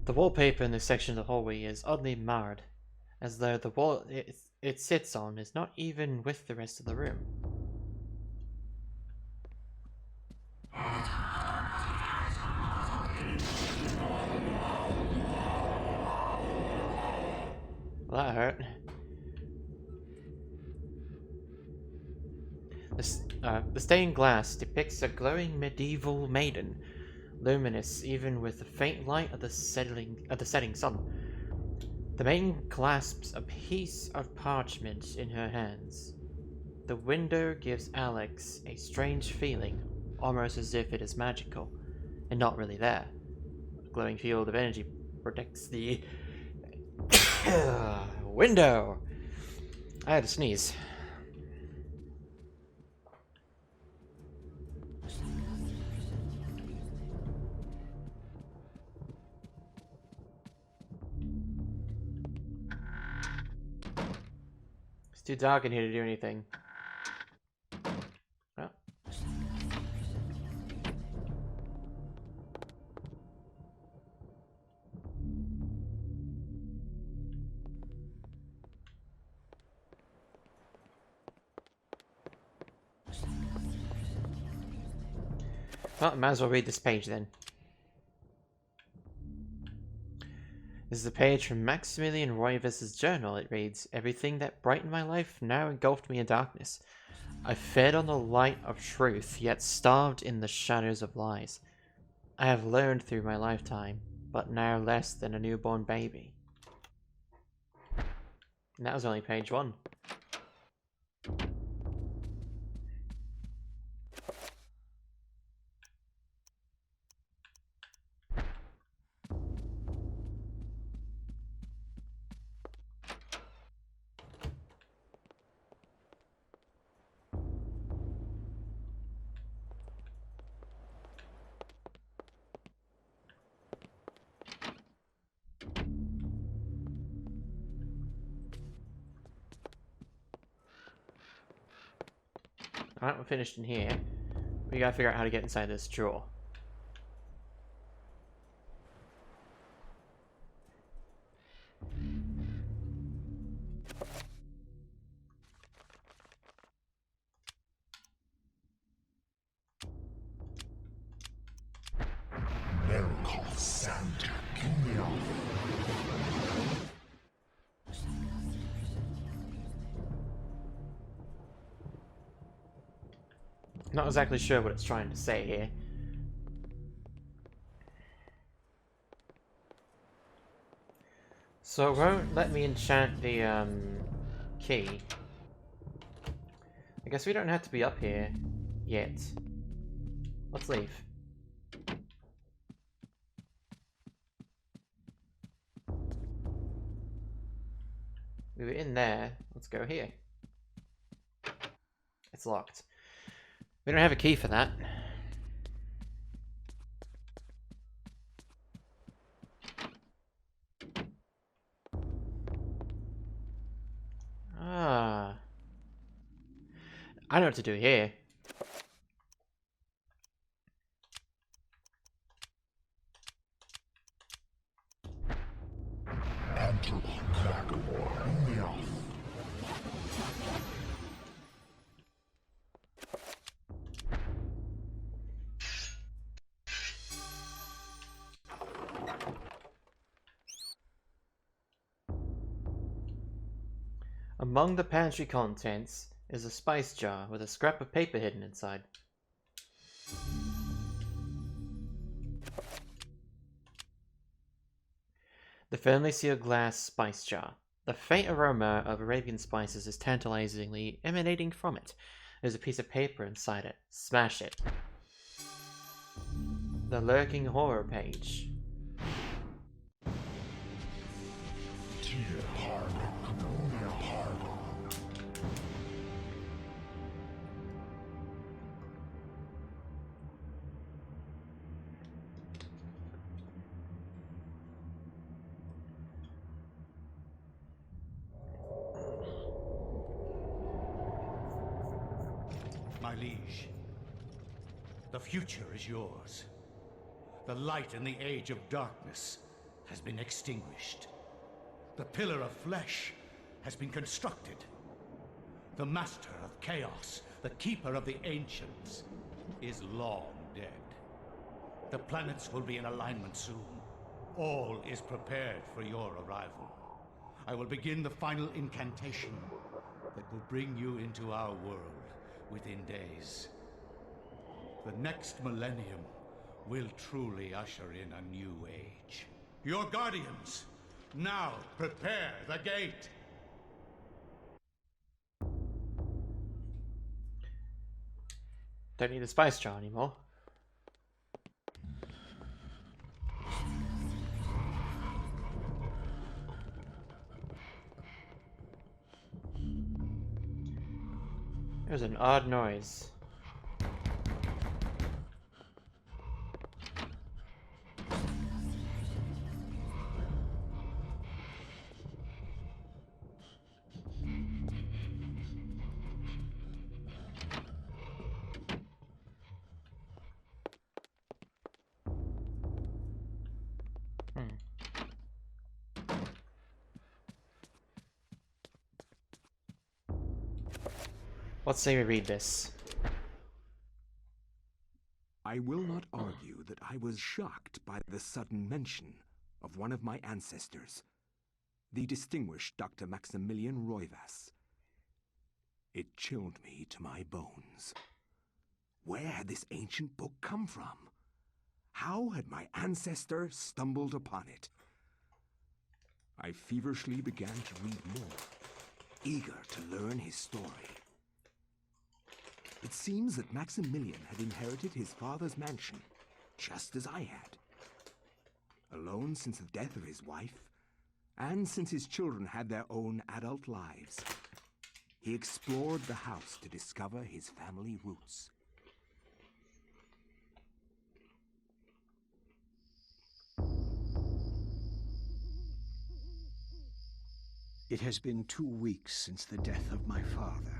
The wallpaper in this section of the hallway is oddly marred, as though the wall it sits on is not even with the rest of the room. Well, that hurt. The stained glass depicts a glowing medieval maiden, luminous even with the faint light of the setting sun. The maiden clasps a piece of parchment in her hands. The window gives Alex a strange feeling, almost as if it is magical, and not really there. A glowing field of energy protects the window. I had to sneeze. It's too dark in here to do anything. Well. Well, I might as well read this page then. This is a page from Maximilian Roivus' journal. It reads, "Everything that brightened my life now engulfed me in darkness. I fed on the light of truth, yet starved in the shadows of lies. I have learned through my lifetime, but now less than a newborn baby." And that was only page 1. Alright, we're finished in here. We gotta figure out how to get inside this drawer. Sanity, give me off. Not exactly sure what it's trying to say here. So it won't let me enchant the key. I guess we don't have to be up here yet. Let's leave. We were in there. Let's go here. It's locked. We don't have a key for that. Ah. I know what to do here. Among the pantry contents is a spice jar with a scrap of paper hidden inside. The firmly sealed glass spice jar. The faint aroma of Arabian spices is tantalizingly emanating from it. There's a piece of paper inside it. Smash it. The lurking horror page. My liege, the future is yours. The light in the age of darkness has been extinguished. The pillar of flesh has been constructed. The master of chaos, the keeper of the ancients, is long dead. The planets will be in alignment soon. All is prepared for your arrival. I will begin the final incantation that will bring you into our world within days. The next millennium will truly usher in a new age. Your guardians, now prepare the gate! Don't need the spice jar anymore. There's an odd noise. Let's say we read this. I will not argue that I was shocked by the sudden mention of one of my ancestors, the distinguished Dr. Maximilian Roivas. It chilled me to my bones. Where had this ancient book come from? How had my ancestor stumbled upon it? I feverishly began to read more, eager to learn his story. It seems that Maximilian had inherited his father's mansion, just as I had. Alone since the death of his wife, and since his children had their own adult lives, he explored the house to discover his family roots. It has been 2 weeks since the death of my father,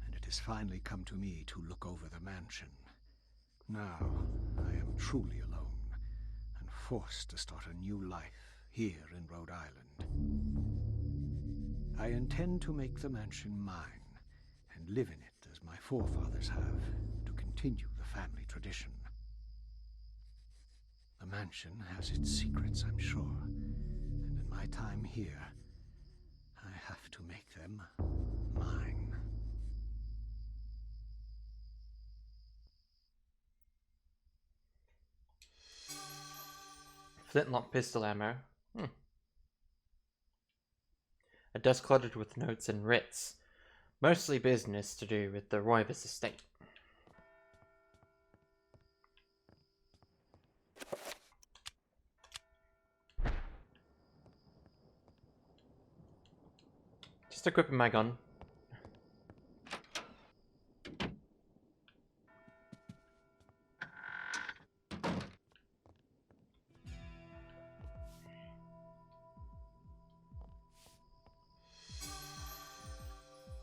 and it has finally come to me to look over the mansion. Now, I am truly alone, and forced to start a new life here in Rhode Island. I intend to make the mansion mine, and live in it as my forefathers have, to continue the family tradition. The mansion has its secrets, I'm sure, and in my time here, I have to make them mine. Flintlock pistol ammo. A desk cluttered with notes and writs. Mostly business to do with the Roivas estate. Just equipping my gun.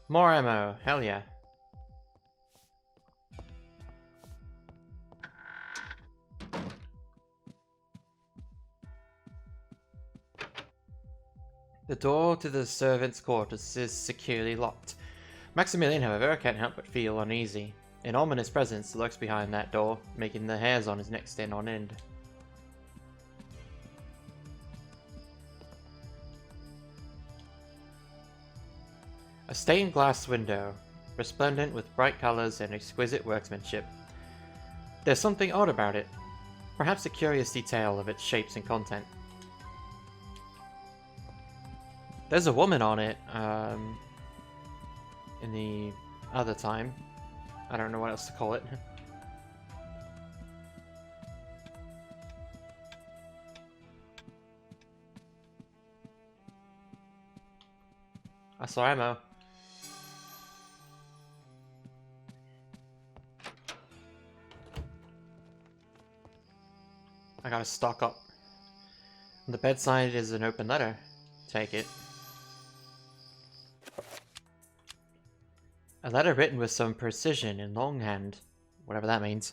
More ammo, hell yeah. The door to the servants' quarters is securely locked. Maximilian, however, can't help but feel uneasy. An ominous presence lurks behind that door, making the hairs on his neck stand on end. A stained glass window, resplendent with bright colors and exquisite workmanship. There's something odd about it, perhaps a curious detail of its shapes and content. There's a woman on it, in the other time. I don't know what else to call it. I saw ammo. I gotta stock up. On the bedside is an open letter. Take it. A letter written with some precision in longhand, whatever that means.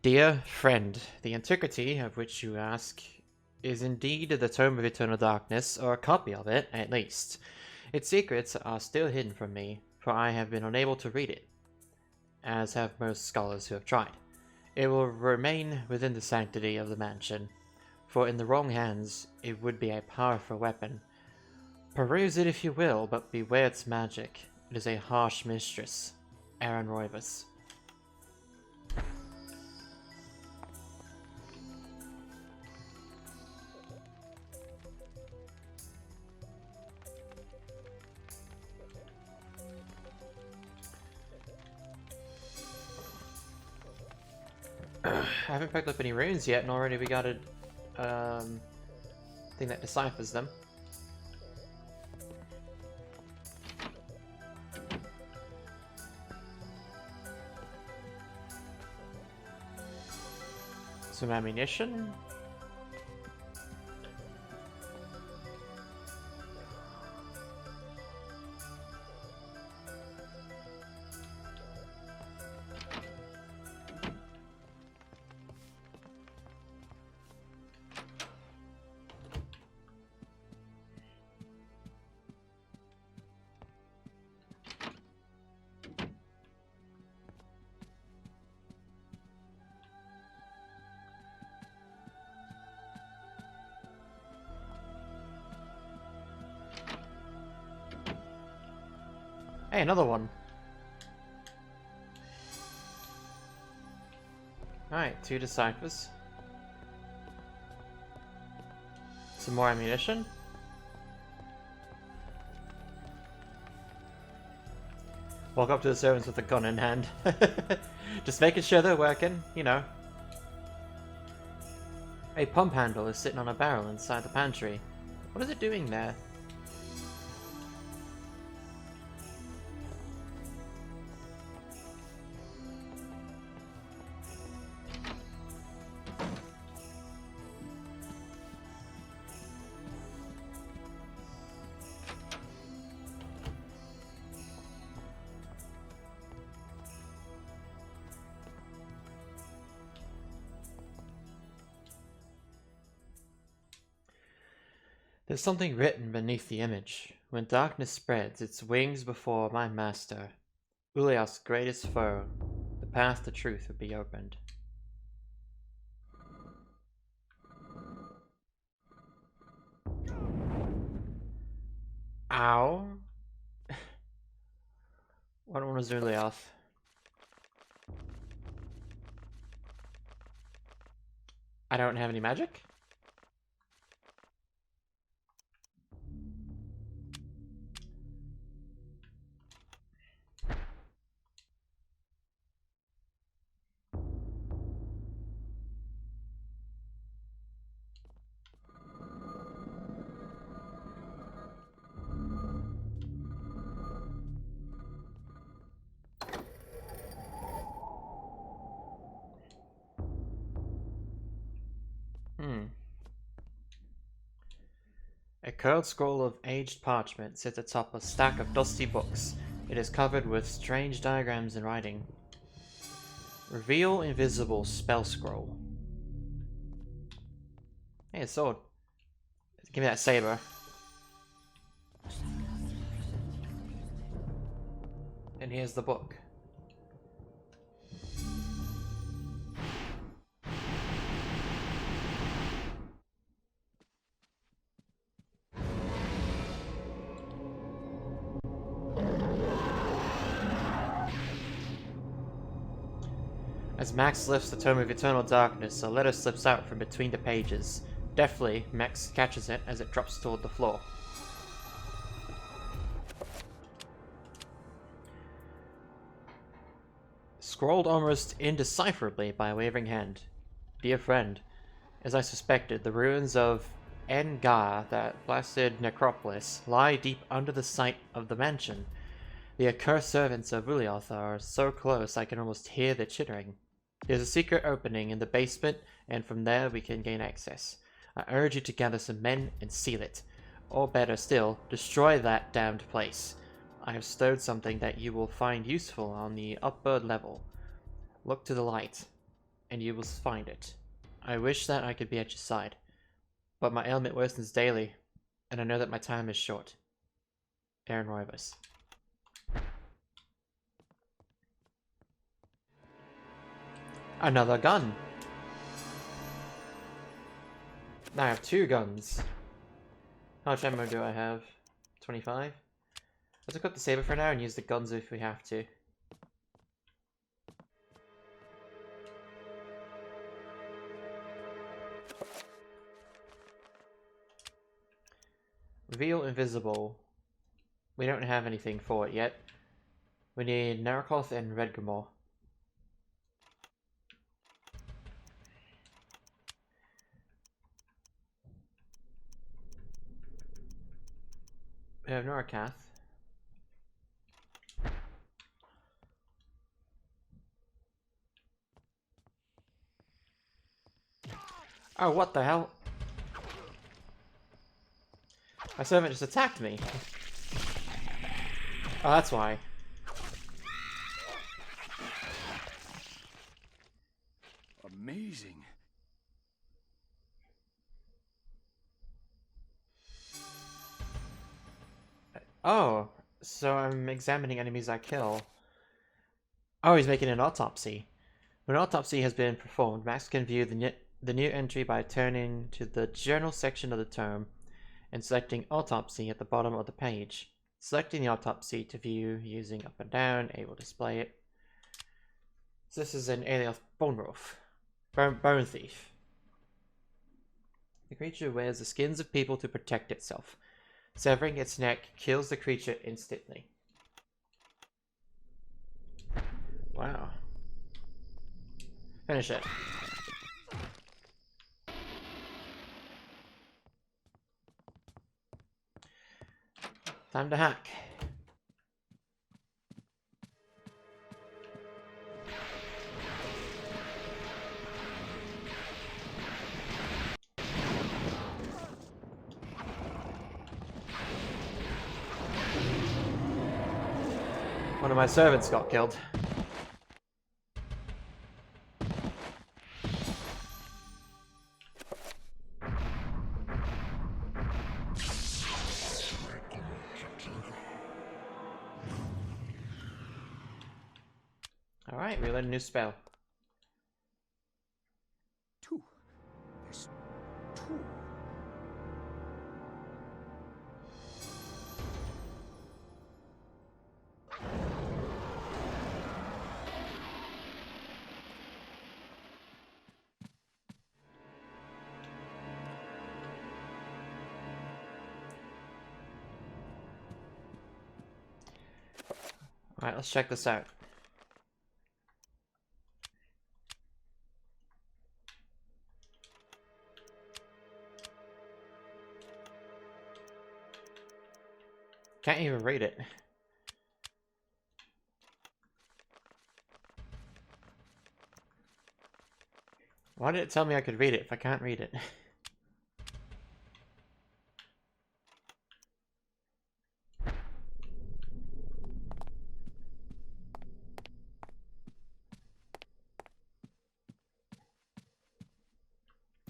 Dear friend, the antiquity of which you ask is indeed the Tome of Eternal Darkness, or a copy of it, at least. Its secrets are still hidden from me, for I have been unable to read it, as have most scholars who have tried. It will remain within the sanctity of the mansion, for in the wrong hands it would be a powerful weapon. Peruse it if you will, but beware its magic. It is a harsh mistress. Aaron Roivas. I haven't picked up any runes yet, and already we got a thing that deciphers them. Some ammunition. Hey, another one. Alright, 2 deciphers. Some more ammunition. Walk up to the servants with a gun in hand. Just making sure they're working, you know. A pump handle is sitting on a barrel inside the pantry. What is it doing there? There's something written beneath the image. When darkness spreads its wings before my master, Ulias's greatest foe, the path to truth would be opened. Ow. What was Ulias? I don't have any magic? A curled scroll of aged parchment sits atop a stack of dusty books. It is covered with strange diagrams and writing. Reveal invisible spell scroll. Hey, a sword. Give me that saber. And here's the book. As Max lifts the Tome of Eternal Darkness, a letter slips out from between the pages. Deftly, Max catches it as it drops toward the floor. Scrawled almost indecipherably by a wavering hand. Dear friend, as I suspected, the ruins of En-Gar, that blasted necropolis, lie deep under the site of the mansion. The accursed servants of Ulioth are so close I can almost hear their chittering. There's a secret opening in the basement, and from there we can gain access. I urge you to gather some men and seal it. Or better still, destroy that damned place. I have stowed something that you will find useful on the upper level. Look to the light, and you will find it. I wish that I could be at your side. but my ailment worsens daily, and I know that my time is short. Aaron Rivers. Another gun! Now I have 2 guns. How much ammo do I have? 25? Let's equip the saber for now and use the guns if we have to. Reveal invisible. We don't have anything for it yet. We need Narakoth and Redgamore. We have Narakath. Oh, what the hell? My servant just attacked me. Oh, that's why. Amazing. Oh, so I'm examining enemies I kill. Oh, he's making an autopsy. When an autopsy has been performed, Max can view the new entry by turning to the journal section of the tome and selecting autopsy at the bottom of the page. Selecting the autopsy to view using up and down, it will display it. So this is an Aelioth bone thief. The creature wears the skins of people to protect itself. Severing its neck kills the creature instantly. Wow. Finish it. Time to hack. One of my servants got killed. Alright, we learned a new spell. Two. There's 2. Alright, let's check this out. Can't even read it. Why did it tell me I could read it if I can't read it?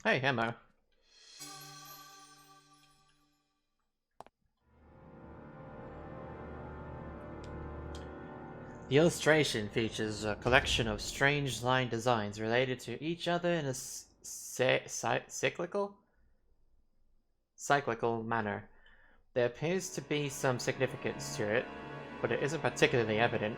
Hey, ammo. The illustration features a collection of strange line designs related to each other in a cyclical manner. There appears to be some significance to it, but it isn't particularly evident.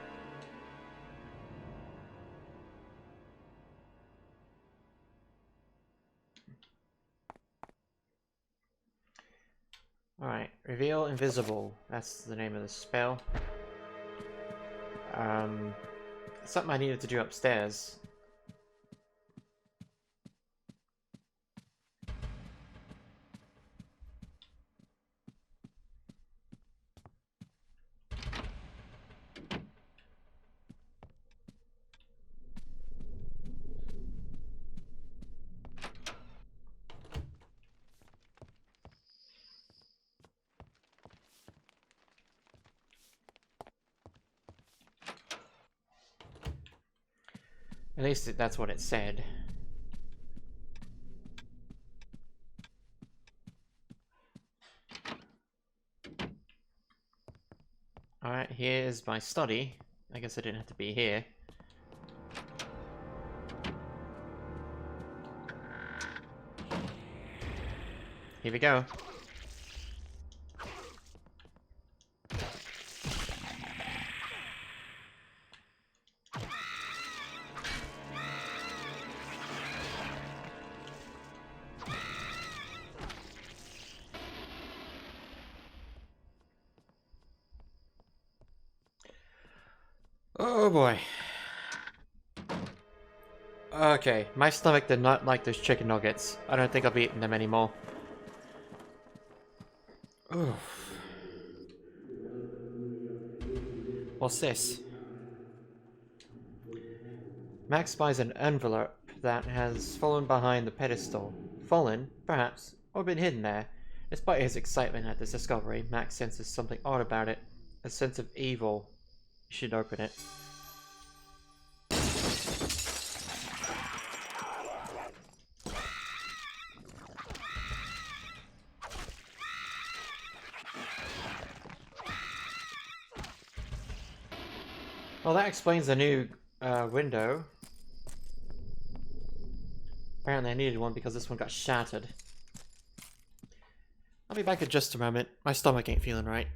Alright, reveal invisible. That's the name of the spell. Something I needed to do upstairs. At least that's what it said. here's my study. I guess I didn't have to be here. Here we go. Oh boy. Okay, my stomach did not like those chicken nuggets. I don't think I'll be eating them anymore. Oof. What's this? Max spies an envelope that has fallen behind the pedestal. Fallen, perhaps, or been hidden there. Despite his excitement at this discovery, Max senses something odd about it. A sense of evil. You should open it. Well, that explains the new window. Apparently I needed one because this one got shattered. I'll be back in just a moment. My stomach ain't feeling right.